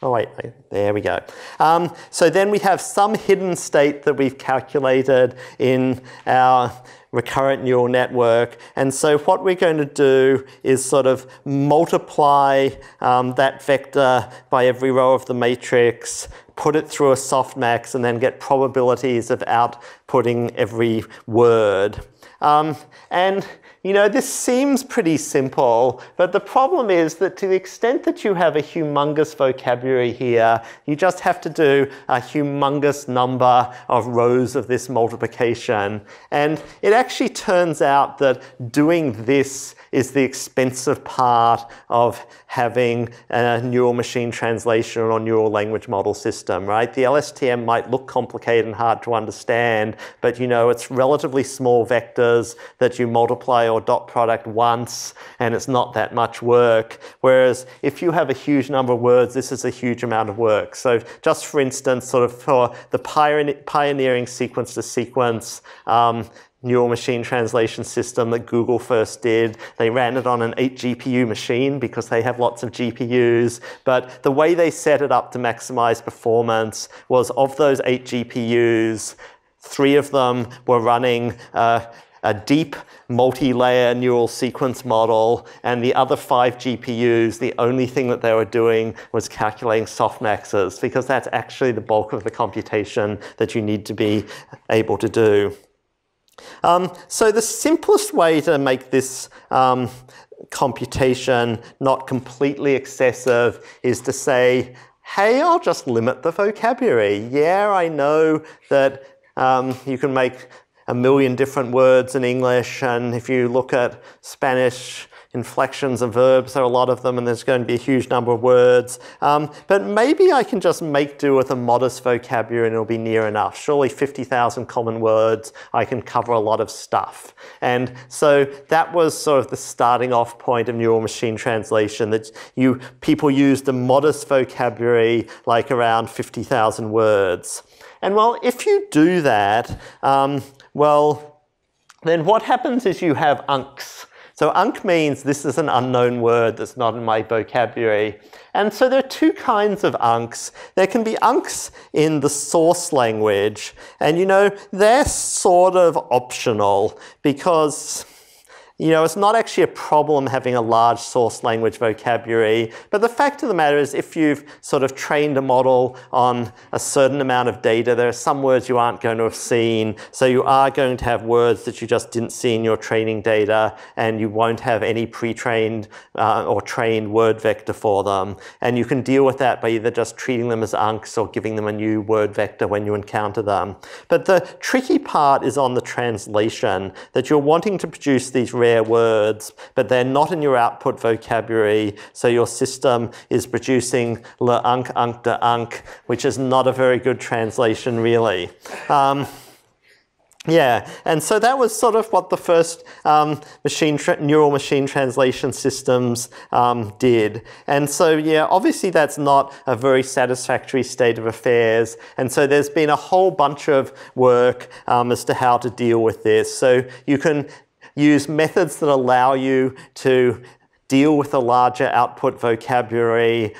Speaker 1: Oh wait, there we go. So then we have some hidden state that we've calculated in our recurrent neural network. And so what we're going to do is sort of multiply that vector by every row of the matrix, put it through a softmax, and then get probabilities of outputting every word. And this seems pretty simple, but the problem is that to the extent that you have a humongous vocabulary here, you just have to do a humongous number of rows of this multiplication. And it actually turns out that doing this is the expensive part of having a neural machine translation or neural language model system, right? The LSTM might look complicated and hard to understand, but it's relatively small vectors that you multiply or dot product once, and it's not that much work. Whereas if you have a huge number of words, this is a huge amount of work. So just for instance, sort of for the pioneering sequence-to-sequence neural machine translation system that Google first did, they ran it on an 8 GPU machine because they have lots of GPUs. But the way they set it up to maximize performance was, of those 8 GPUs, 3 of them were running a deep multi-layer neural sequence model, and the other 5 GPUs, the only thing that they were doing was calculating softmaxes, because that's actually the bulk of the computation that you need to be able to do. So the simplest way to make this computation not completely excessive is to say, hey, I'll just limit the vocabulary. Yeah, I know that you can make a million different words in English, and if you look at Spanish inflections of verbs, there are a lot of them, and there's going to be a huge number of words. But maybe I can just make do with a modest vocabulary and it'll be near enough. Surely 50,000 common words, I can cover a lot of stuff. And so that was sort of the starting off point of neural machine translation, that people used a modest vocabulary, like around 50,000 words. And well, if you do that, well, then what happens is you have uncs. So unc means this is an unknown word that's not in my vocabulary. And so there are two kinds of uncs. There can be uncs in the source language, and they're sort of optional because it's not actually a problem having a large source language vocabulary, but the fact of the matter is if you've sort of trained a model on a certain amount of data, there are some words you aren't going to have seen, so you are going to have words that you just didn't see in your training data, and you won't have any pre-trained or trained word vector for them. And you can deal with that by either just treating them as uncs or giving them a new word vector when you encounter them. But the tricky part is on the translation, that you're wanting to produce these rare words, but they're not in your output vocabulary, so your system is producing le unk unk de unk, which is not a very good translation really. Yeah, and so that was sort of what the first neural machine translation systems did. And so, yeah, obviously that's not a very satisfactory state of affairs. And so there's been a whole bunch of work as to how to deal with this. So you can use methods that allow you to deal with a larger output vocabulary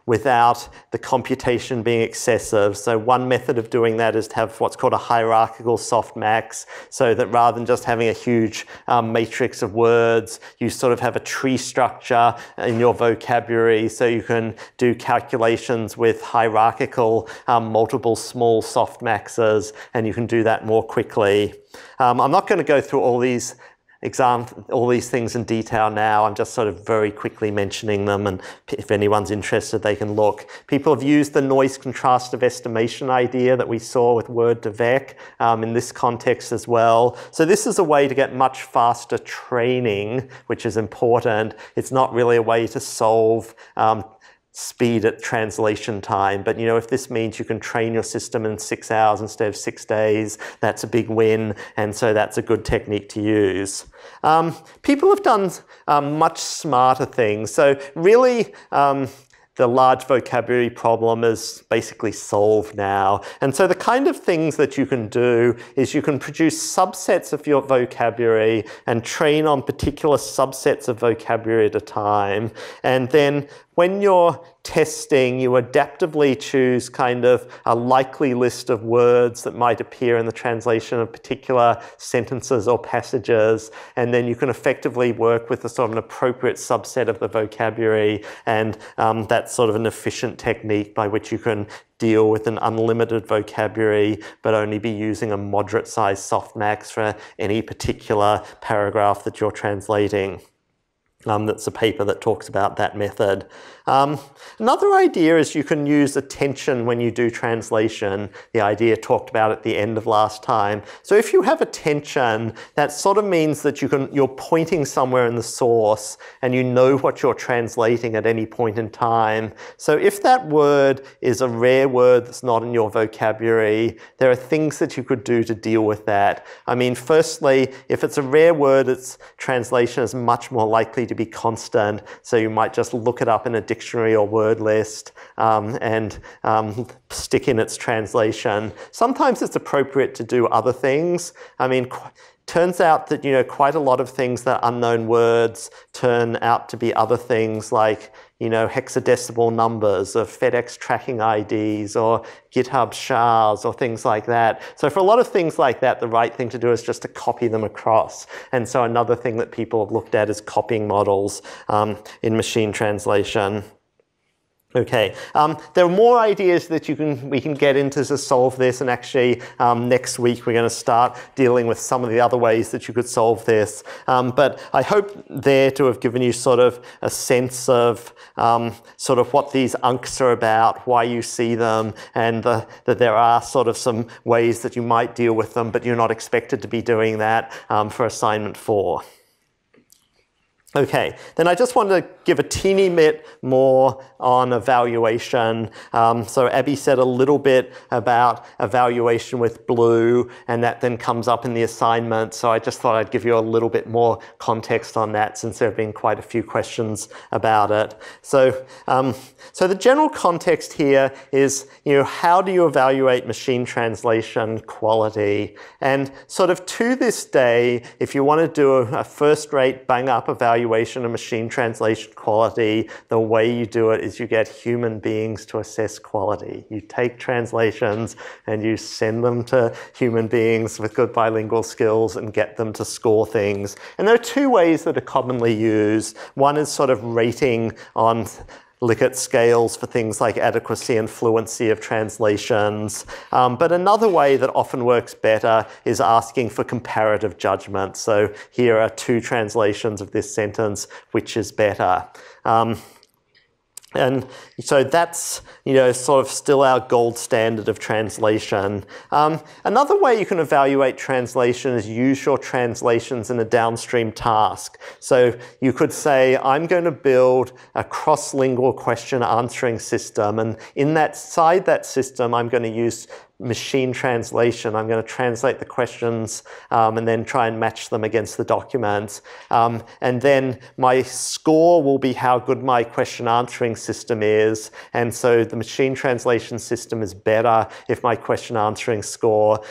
Speaker 1: without the computation being excessive. So one method of doing that is to have what's called a hierarchical softmax, so that rather than just having a huge matrix of words, you sort of have a tree structure in your vocabulary, so you can do calculations with hierarchical multiple small softmaxes, and you can do that more quickly. I'm not going to go through all these things in detail now. I'm just sort of very quickly mentioning them, and if anyone's interested, they can look. People have used the noise contrastive estimation idea that we saw with word2vec in this context as well. So this is a way to get much faster training, which is important. It's not really a way to solve speed at translation time, but if this means you can train your system in 6 hours instead of 6 days, that's a big win, and so that's a good technique to use. People have done much smarter things. So really, the large vocabulary problem is basically solved now. And so the kind of things that you can do is you can produce subsets of your vocabulary and train on particular subsets of vocabulary at a time. And then when you're testing, you adaptively choose kind of a likely list of words that might appear in the translation of particular sentences or passages, and then you can effectively work with a sort of an appropriate subset of the vocabulary, and that's sort of an efficient technique by which you can deal with an unlimited vocabulary, but only be using a moderate-sized softmax for any particular paragraph that you're translating. That's a paper that talks about that method. Another idea is you can use attention when you do translation, the idea talked about at the end of last time. So if you have attention, that sort of means that you're pointing somewhere in the source and you know what you're translating at any point in time. So if that word is a rare word that's not in your vocabulary, there are things that you could do to deal with that. I mean, firstly, if it's a rare word, its translation is much more likely to be constant, so you might just look it up in a dictionary or word list and stick in its translation. Sometimes it's appropriate to do other things. I mean, turns out that, you know, quite a lot of things that are unknown words turn out to be other things like, you know, hexadecimal numbers or FedEx tracking IDs or GitHub shars or things like that. So for a lot of things like that, the right thing to do is just to copy them across. And so another thing that people have looked at is copying models in machine translation. Okay, there are more ideas that we can get into to solve this, and actually next week we're going to start dealing with some of the other ways that you could solve this. But I hope there to have given you sort of a sense of sort of what these unks are about, why you see them, and that there are sort of some ways that you might deal with them, but you're not expected to be doing that for assignment 4. Okay, then I just wanted to give a teeny bit more on evaluation. So Abby said a little bit about evaluation with blue, and that then comes up in the assignment. So I just thought I'd give you a little bit more context on that, since there have been quite a few questions about it. So, so the general context here is, you know, how do you evaluate machine translation quality? And sort of to this day, if you want to do a first-rate bang-up evaluation of machine translation quality, the way you do it is you get human beings to assess quality. You take translations and you send them to human beings with good bilingual skills and get them to score things. And there are two ways that are commonly used. One is sort of rating on Likert scales for things like adequacy and fluency of translations. But another way that often works better is asking for comparative judgment. So here are 2 translations of this sentence, which is better? And so that's, you know, sort of still our gold standard of translation. Another way you can evaluate translation is use your translations in a downstream task. So you could say, I'm going to build a cross-lingual question answering system, and inside that system, I'm going to use machine translation. I'm going to translate the questions and then try and match them against the documents. And then my score will be how good my question answering system is. And so the machine translation system is better if my question answering score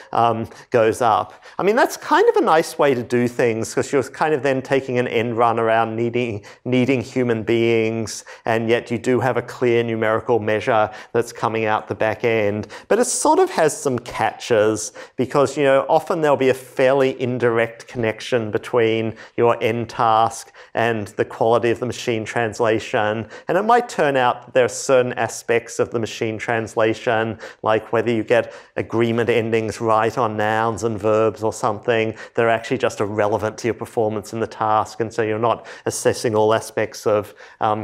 Speaker 1: goes up. I mean, that's kind of a nice way to do things, because you're kind of then taking an end run around needing human beings, and yet you do have a clear numerical measure that's coming out the back end. But it's sort of has some catches, because, you know, often there'll be a fairly indirect connection between your end task and the quality of the machine translation. And it might turn out that there are certain aspects of the machine translation, like whether you get agreement endings right on nouns and verbs or something, that are actually just irrelevant to your performance in the task. And so you're not assessing all aspects of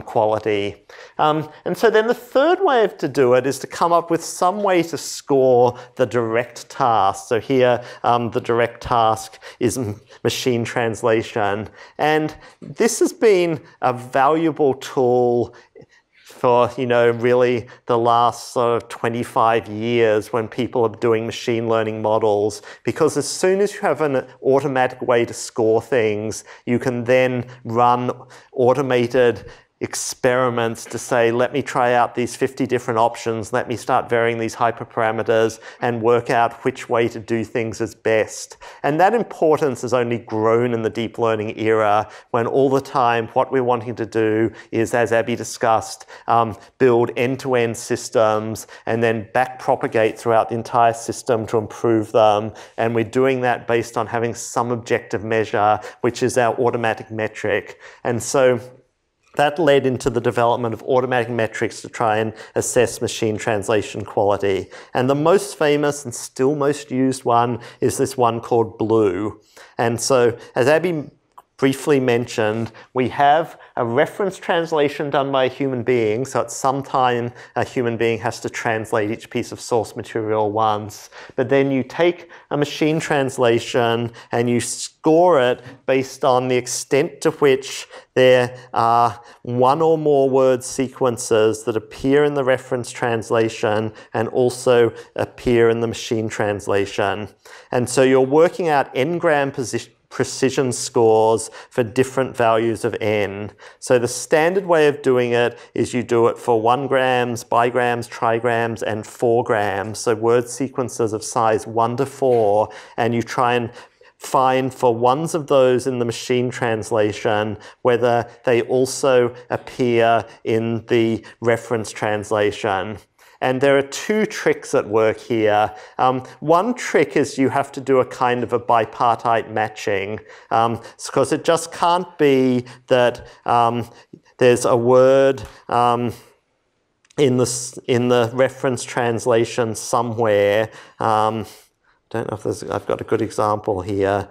Speaker 1: quality. And so then the third way to do it is to come up with some way to score the direct task. So here, the direct task is machine translation. And this has been a valuable tool for, you know, really the last sort of 25 years when people are doing machine learning models, because as soon as you have an automatic way to score things, you can then run automated experiments to say, let me try out these 50 different options, let me start varying these hyperparameters and work out which way to do things is best. And that importance has only grown in the deep learning era, when all the time what we're wanting to do is, as Abby discussed, build end-to-end systems and then back-propagate throughout the entire system to improve them. And we're doing that based on having some objective measure, which is our automatic metric. And so that led into the development of automatic metrics to try and assess machine translation quality. And the most famous and still most used one is this one called BLUE. And so, as Abby briefly mentioned, we have a reference translation done by a human being. So at some time, a human being has to translate each piece of source material once. But then you take a machine translation and you score it based on the extent to which there are one or more word sequences that appear in the reference translation and also appear in the machine translation. And so you're working out n-gram precision scores for different values of n. So the standard way of doing it is you do it for 1 grams, bigrams, trigrams, and 4 grams. So word sequences of size 1 to 4, and you try and find for ones of those in the machine translation whether they also appear in the reference translation. And there are two tricks at work here. One trick is you have to do a kind of a bipartite matching, because it just can't be that there's a word in the reference translation somewhere. Don't know if I've got a good example here.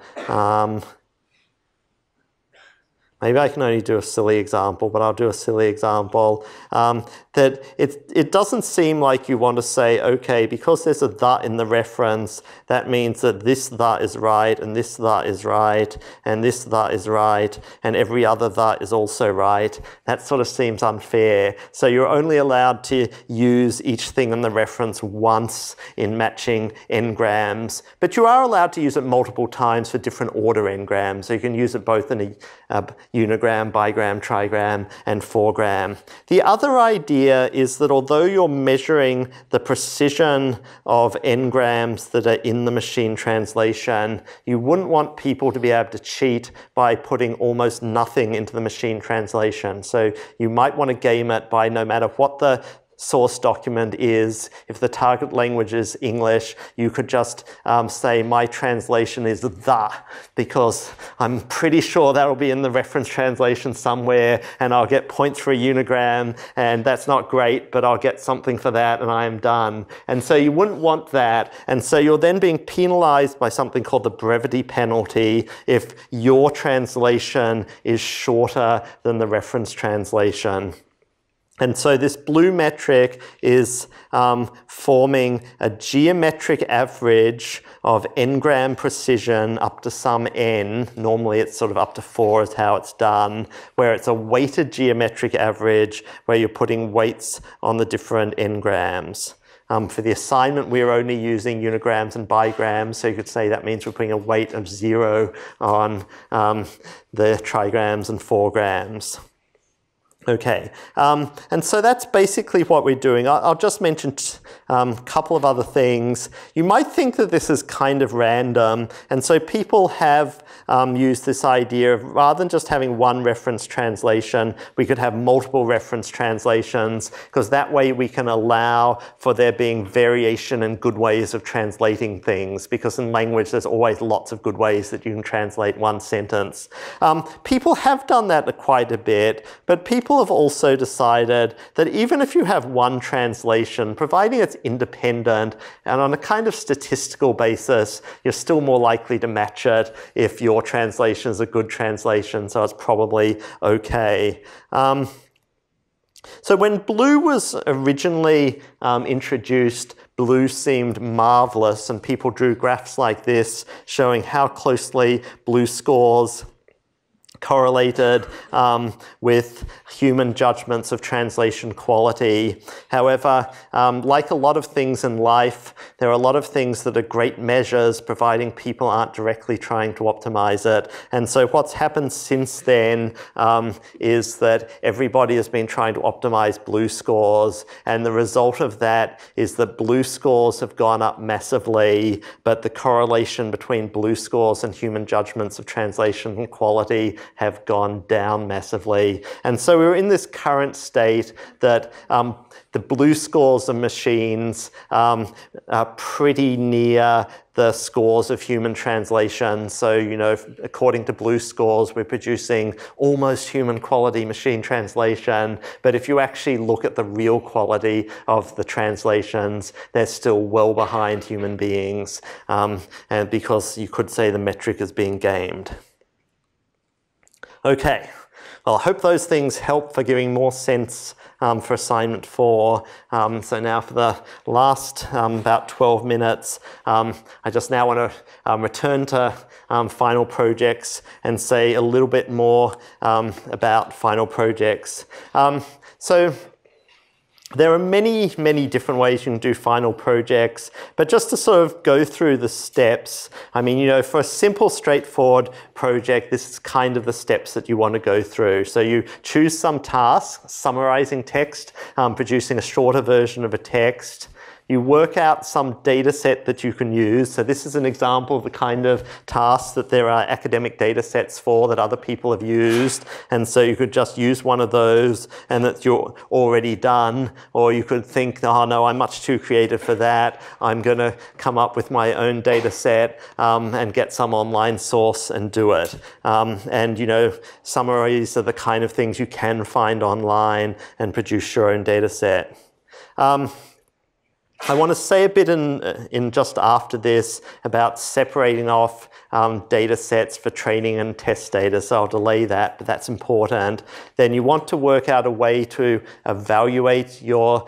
Speaker 1: Maybe I can only do a silly example, but I'll do a silly example. That it doesn't seem like you want to say, okay, because there's a the in the reference, that means that this the is right, and this the is right, and this the is right, and every other the is also right. That sort of seems unfair. So you're only allowed to use each thing in the reference once in matching n-grams, but you are allowed to use it multiple times for different order n-grams. So you can use it both in a unigram, bigram, trigram, and 4gram. The other idea is that although you're measuring the precision of n-grams that are in the machine translation, you wouldn't want people to be able to cheat by putting almost nothing into the machine translation. So you might want to game it by, no matter what the source document is, if the target language is English, you could just say my translation is the, because I'm pretty sure that'll be in the reference translation somewhere, and I'll get points for a unigram, and that's not great, but I'll get something for that, and I am done. And so you wouldn't want that, and so you're then being penalized by something called the brevity penalty if your translation is shorter than the reference translation. And so this blue metric is forming a geometric average of n-gram precision up to some n. Normally it's sort of up to 4 is how it's done, where it's a weighted geometric average where you're putting weights on the different n-grams. For the assignment, we're only using unigrams and bigrams, so you could say that means we're putting a weight of 0 on the trigrams and 4grams. Okay, and so that's basically what we're doing. I'll just mention a couple of other things. You might think that this is kind of random, and so people have used this idea of rather than just having one reference translation, we could have multiple reference translations, because that way we can allow for there being variation and good ways of translating things, because in language there's always lots of good ways that you can translate one sentence. People have done that quite a bit, but people have also decided that even if you have one translation, providing it's independent and on a kind of statistical basis, you're still more likely to match it if your translation is a good translation, so it's probably okay. So when blue was originally introduced, blue seemed marvelous, and people drew graphs like this showing how closely blue scores correlated with human judgments of translation quality. However, like a lot of things in life, there are a lot of things that are great measures, providing people aren't directly trying to optimize it. And so what's happened since then is that everybody has been trying to optimize blue scores, and the result of that is that blue scores have gone up massively, but the correlation between blue scores and human judgments of translation quality have gone down massively. And so we're in this current state that the blue scores of machines are pretty near the scores of human translation. So, you know, according to blue scores, we're producing almost human quality machine translation. But if you actually look at the real quality of the translations, they're still well behind human beings. And because you could say the metric is being gamed. Okay, well, I hope those things help for giving more sense for assignment 4. So now for the last about 12 minutes, I just now want to return to final projects and say a little bit more about final projects. So there are many, many different ways you can do final projects, but just to sort of go through the steps, I mean, you know, for a simple, straightforward project, this is kind of the steps that you want to go through. So you choose some task, summarizing text, producing a shorter version of a text. You work out some data set that you can use. So this is an example of the kind of tasks that there are academic data sets for that other people have used. And so you could just use one of those and that you're already done. Or you could think, oh no, I'm much too creative for that. I'm going to come up with my own data set and get some online source and do it. And you know, summaries are the kind of things you can find online and produce your own data set. I want to say a bit in just after this about separating off data sets for training and test data, so I'll delay that, but that's important. Then you want to work out a way to evaluate your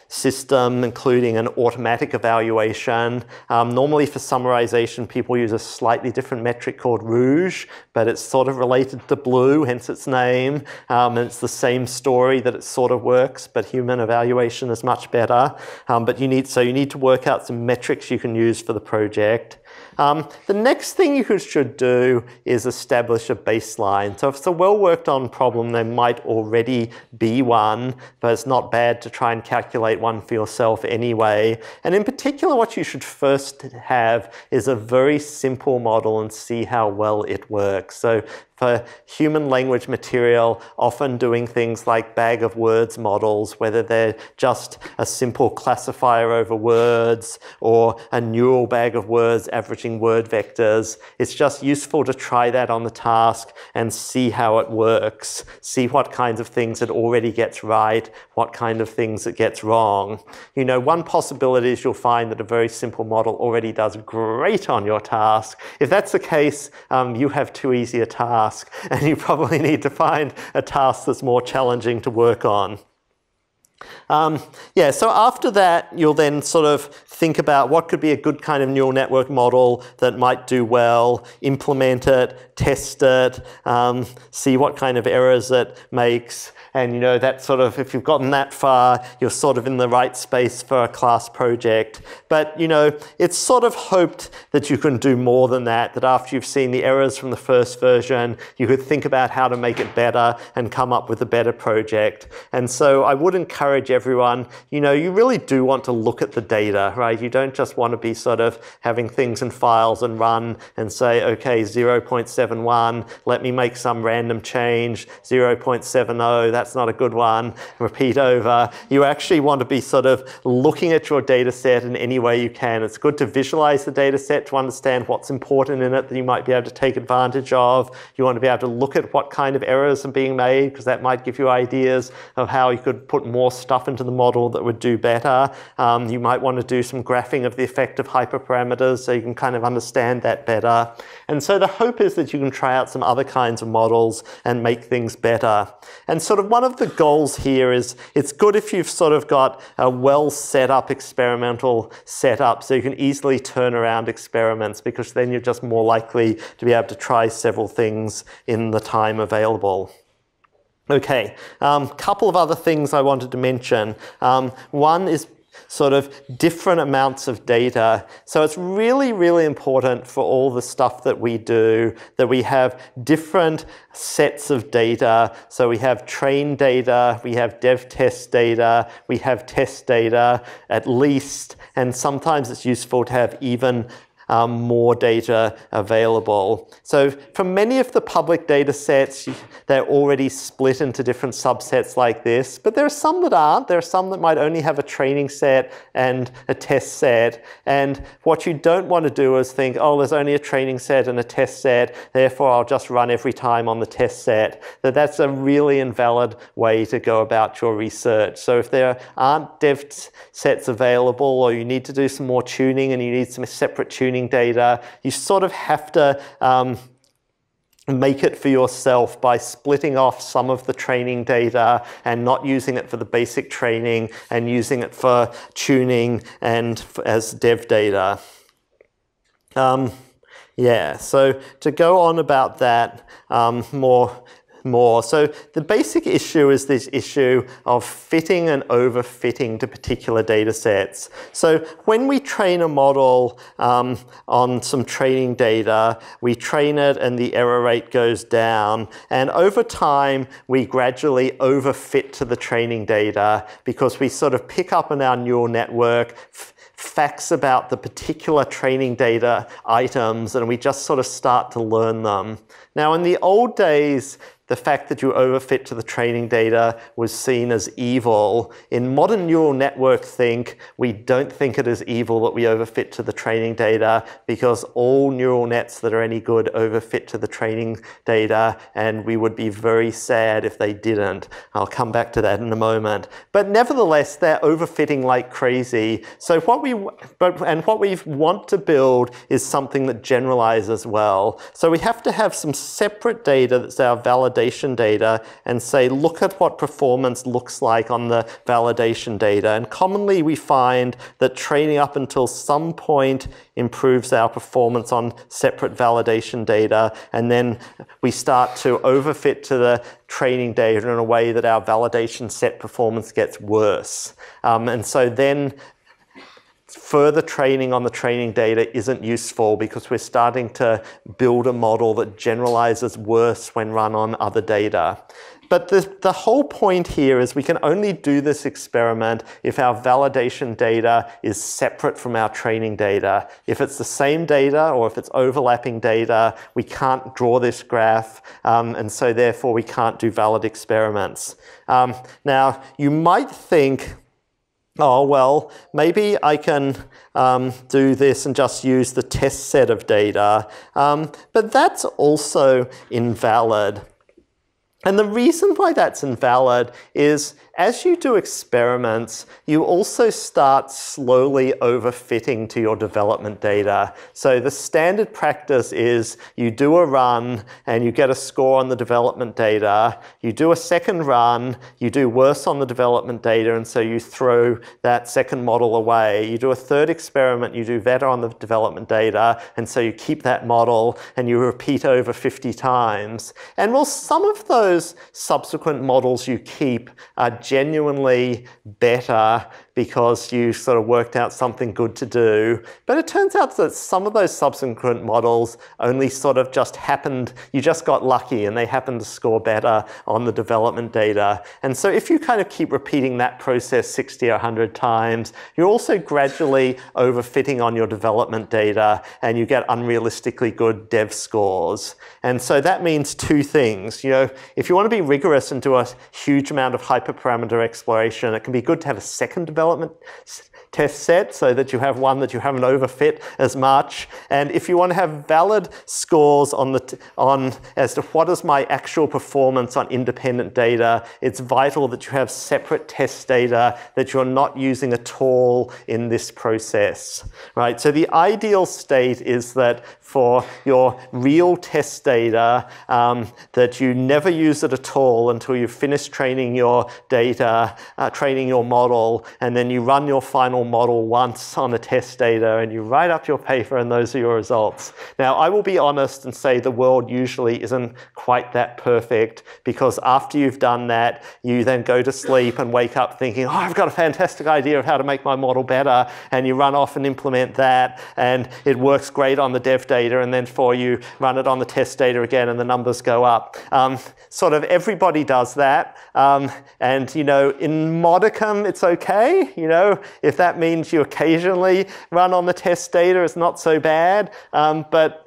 Speaker 1: system, including an automatic evaluation. Normally for summarization, people use a slightly different metric called Rouge, but it's sort of related to blue, hence its name. And it's the same story that it sort of works, but human evaluation is much better. But you need to work out some metrics you can use for the project. The next thing you should do is establish a baseline. So if it's a well worked on problem, there might already be one, but it's not bad to try and calculate one for yourself anyway. And in particular, what you should first have is a very simple model and see how well it works. So for human language material, often doing things like bag of words models, whether they're just a simple classifier over words or a neural bag of words averaging word vectors. It's just useful to try that on the task and see how it works, see what kinds of things it already gets right, what kind of things it gets wrong. You know, one possibility is you'll find that a very simple model already does great on your task. If that's the case, you have too easy a task. And you probably need to find a task that's more challenging to work on. Yeah, so after that, you'll then sort of think about what could be a good kind of neural network model that might do well, implement it, test it, see what kind of errors it makes. And you know, that sort of, if you've gotten that far, you're sort of in the right space for a class project. But you know, it's sort of hoped that you can do more than that, that after you've seen the errors from the first version, you could think about how to make it better and come up with a better project. And so I would encourage everyone, you know, you really do want to look at the data, right? You don't just want to be sort of having things in files and run and say, okay, 0.71, let me make some random change, 0.70, that's not a good one, repeat over. You actually want to be sort of looking at your data set in any way you can. It's good to visualize the data set to understand what's important in it that you might be able to take advantage of. You want to be able to look at what kind of errors are being made, because that might give you ideas of how you could put more stuff into the model that would do better. You might want to do some graphing of the effect of hyperparameters so you can kind of understand that better. And so the hope is that you can try out some other kinds of models and make things better. And sort of one of the goals here is it's good if you've sort of got a well set up experimental setup so you can easily turn around experiments, because then you're just more likely to be able to try several things in the time available. Okay, couple of other things I wanted to mention. One is sort of different amounts of data. So it's really, really important for all the stuff that we do that we have different sets of data. So we have train data, we have dev test data, we have test data at least, and sometimes it's useful to have even more data available. So for many of the public data sets, they're already split into different subsets like this, but there are some that aren't. There are some that might only have a training set and a test set. And what you don't want to do is think, oh, there's only a training set and a test set, therefore I'll just run every time on the test set. That's a really invalid way to go about your research. So if there aren't dev sets available, or you need to do some more tuning and you need some separate tuning data, you sort of have to make it for yourself by splitting off some of the training data and not using it for the basic training and using it for tuning and as dev data. Yeah, so to go on about that more more. So the basic issue is this issue of fitting and overfitting to particular data sets. So when we train a model on some training data, we train it and the error rate goes down. And over time, we gradually overfit to the training data because we sort of pick up in our neural network facts about the particular training data items, and we just sort of start to learn them. Now, in the old days, the fact that you overfit to the training data was seen as evil. In modern neural network think, we don't think it is evil that we overfit to the training data because all neural nets that are any good overfit to the training data, and we would be very sad if they didn't. I'll come back to that in a moment. But nevertheless, they're overfitting like crazy. So what we want to build is something that generalizes well. So we have to have some separate data that's our validation data and say, look at what performance looks like on the validation data. And commonly we find that training up until some point improves our performance on separate validation data, and then we start to overfit to the training data in a way that our validation set performance gets worse. And so then further training on the training data isn't useful because we're starting to build a model that generalizes worse when run on other data. But the whole point here is we can only do this experiment if our validation data is separate from our training data. If it's the same data or if it's overlapping data, we can't draw this graph, and so therefore we can't do valid experiments. Now, you might think, oh, well, maybe I can do this and just use the test set of data. But that's also invalid. And the reason why that's invalid is as you do experiments, you also start slowly overfitting to your development data. So the standard practice is you do a run and you get a score on the development data. You do a second run, you do worse on the development data, and so you throw that second model away. You do a third experiment, you do better on the development data, and so you keep that model and you repeat over 50 times. And well, some of those subsequent models you keep are genuinely better because you sort of worked out something good to do. But it turns out that some of those subsequent models only sort of just happened, you just got lucky and they happened to score better on the development data. And so if you kind of keep repeating that process 60 or 100 times, you're also gradually overfitting on your development data and you get unrealistically good dev scores. And so that means two things. You know, if you want to be rigorous and do a huge amount of hyperparameter exploration, it can be good to have a second development test set so that you have one that you haven't overfit as much. And if you want to have valid scores on as to what is my actual performance on independent data, it's vital that you have separate test data that you're not using at all in this process, right? So the ideal state is that for your real test data, that you never use it at all until you've finished training your data, training your model, and then you run your final model once on the test data and you write up your paper and those are your results. Now, I will be honest and say the world usually isn't quite that perfect because after you've done that, you then go to sleep and wake up thinking, oh, I've got a fantastic idea of how to make my model better, and you run off and implement that and it works great on the dev data, and then for you run it on the test data again and the numbers go up. Sort of everybody does that, and you know, in modicum it's okay. You know, if that means you occasionally run on the test data, it's not so bad, but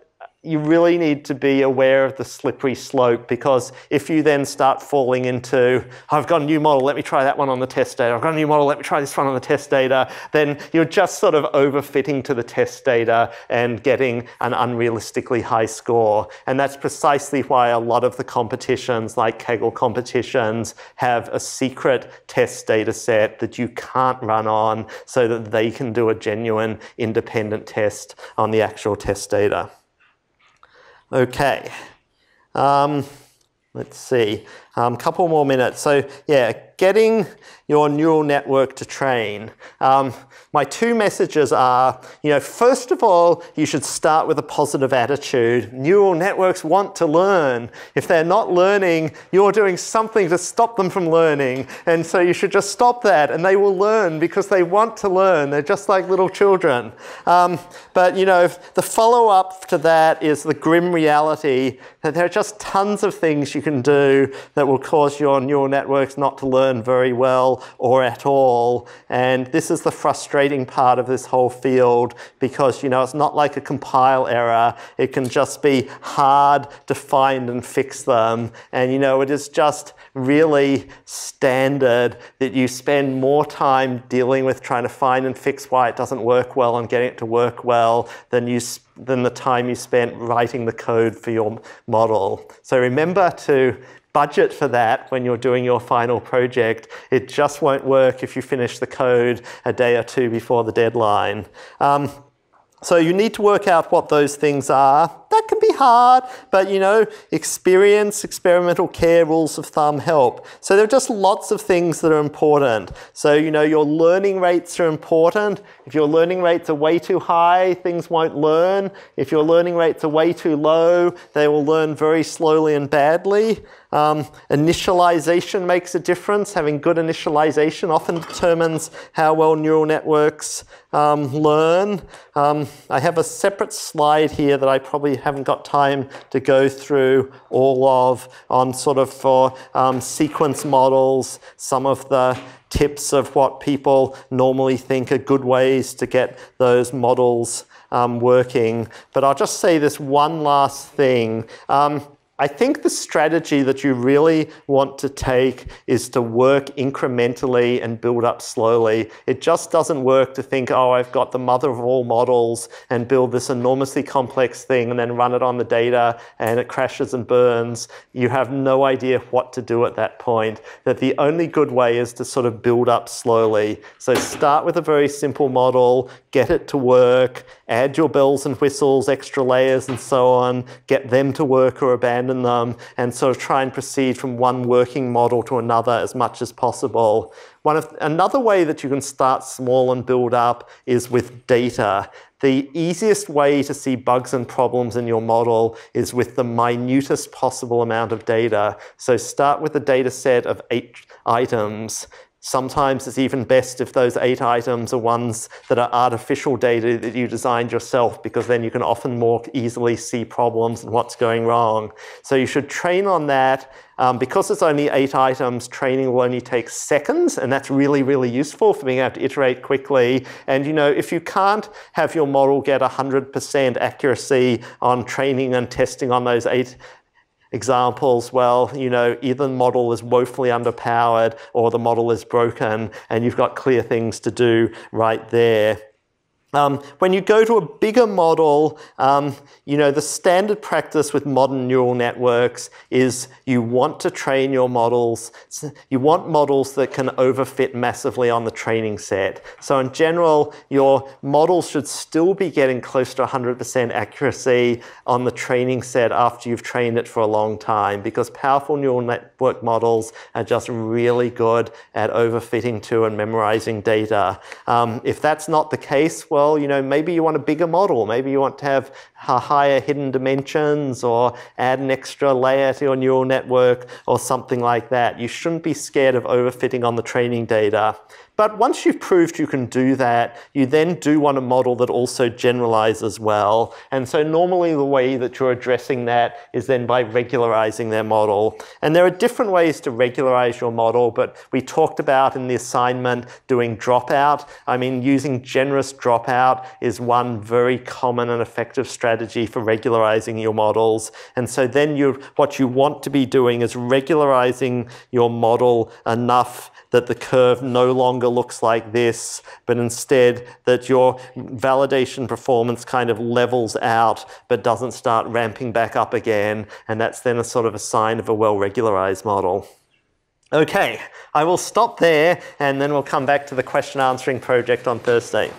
Speaker 1: you really need to be aware of the slippery slope, because if you then start falling into, I've got a new model, let me try that one on the test data, I've got a new model, let me try this one on the test data, then you're just sort of overfitting to the test data and getting an unrealistically high score. And that's precisely why a lot of the competitions, like Kaggle competitions, have a secret test data set that you can't run on so that they can do a genuine independent test on the actual test data. Okay, let's see. Couple more minutes. So yeah, getting your neural network to train. My two messages are, first of all, you should start with a positive attitude. Neural networks want to learn. If they're not learning, you're doing something to stop them from learning. And so you should just stop that, and they will learn because they want to learn. They're just like little children. But the follow-up to that is the grim reality that there are just tons of things you can do that will cause your neural networks not to learn very well or at all. And this is the frustrating part of this whole field because, it's not like a compile error. It can just be hard to find and fix them. And, it is just really standard that you spend more time dealing with trying to find and fix why it doesn't work well and getting it to work well than the time you spent writing the code for your model. So remember to budget for that when you're doing your final project. It just won't work if you finish the code a day or two before the deadline. So you need to work out what those things are. That can be hard, but experience, experimental care, rules of thumb help. So there are just lots of things that are important. So your learning rates are important. If your learning rates are way too high, things won't learn. If your learning rates are way too low, they will learn very slowly and badly. Initialization makes a difference. Having good initialization often determines how well neural networks learn. I have a separate slide here that I probably haven't got time to go through all of on sort of for sequence models, some of the tips of what people normally think are good ways to get those models working. But I'll just say this one last thing. I think the strategy that you really want to take is to work incrementally and build up slowly. It just doesn't work to think, oh, I've got the mother of all models and build this enormously complex thing and then run it on the data and it crashes and burns. You have no idea what to do at that point. That the only good way is to sort of build up slowly. So start with a very simple model, get it to work, add your bells and whistles, extra layers and so on, get them to work or abandon them, and sort of try and proceed from one working model to another as much as possible. Another way that you can start small and build up is with data. The easiest way to see bugs and problems in your model is with the minutest possible amount of data. So start with a data set of 8 items. Sometimes it's even best if those 8 items are ones that are artificial data that you designed yourself, because then you can often more easily see problems and what's going wrong. So you should train on that. Because it's only 8 items, training will only take seconds, and that's really, really useful for being able to iterate quickly. And if you can't have your model get 100% accuracy on training and testing on those 8 examples, well, either the model is woefully underpowered or the model is broken, and you've got clear things to do right there. When you go to a bigger model, the standard practice with modern neural networks is you want to train your models. You want models that can overfit massively on the training set. So in general, your models should still be getting close to 100% accuracy on the training set after you've trained it for a long time, because powerful neural network models are just really good at overfitting to and memorizing data. If that's not the case, well, maybe you want a bigger model. Maybe you want to have higher hidden dimensions or add an extra layer to your neural network or something like that. You shouldn't be scared of overfitting on the training data. But once you've proved you can do that, you then do want a model that also generalizes well. And so normally the way that you're addressing that is then by regularizing their model. And there are different ways to regularize your model, but we talked about in the assignment doing dropout. I mean, using generous dropout is one very common and effective strategy for regularizing your models. And so then what you want to be doing is regularizing your model enough that the curve no longer looks like this, but instead that your validation performance kind of levels out but doesn't start ramping back up again, and that's then a sort of a sign of a well-regularized model. Okay, I will stop there and then we'll come back to the question answering project on Thursday.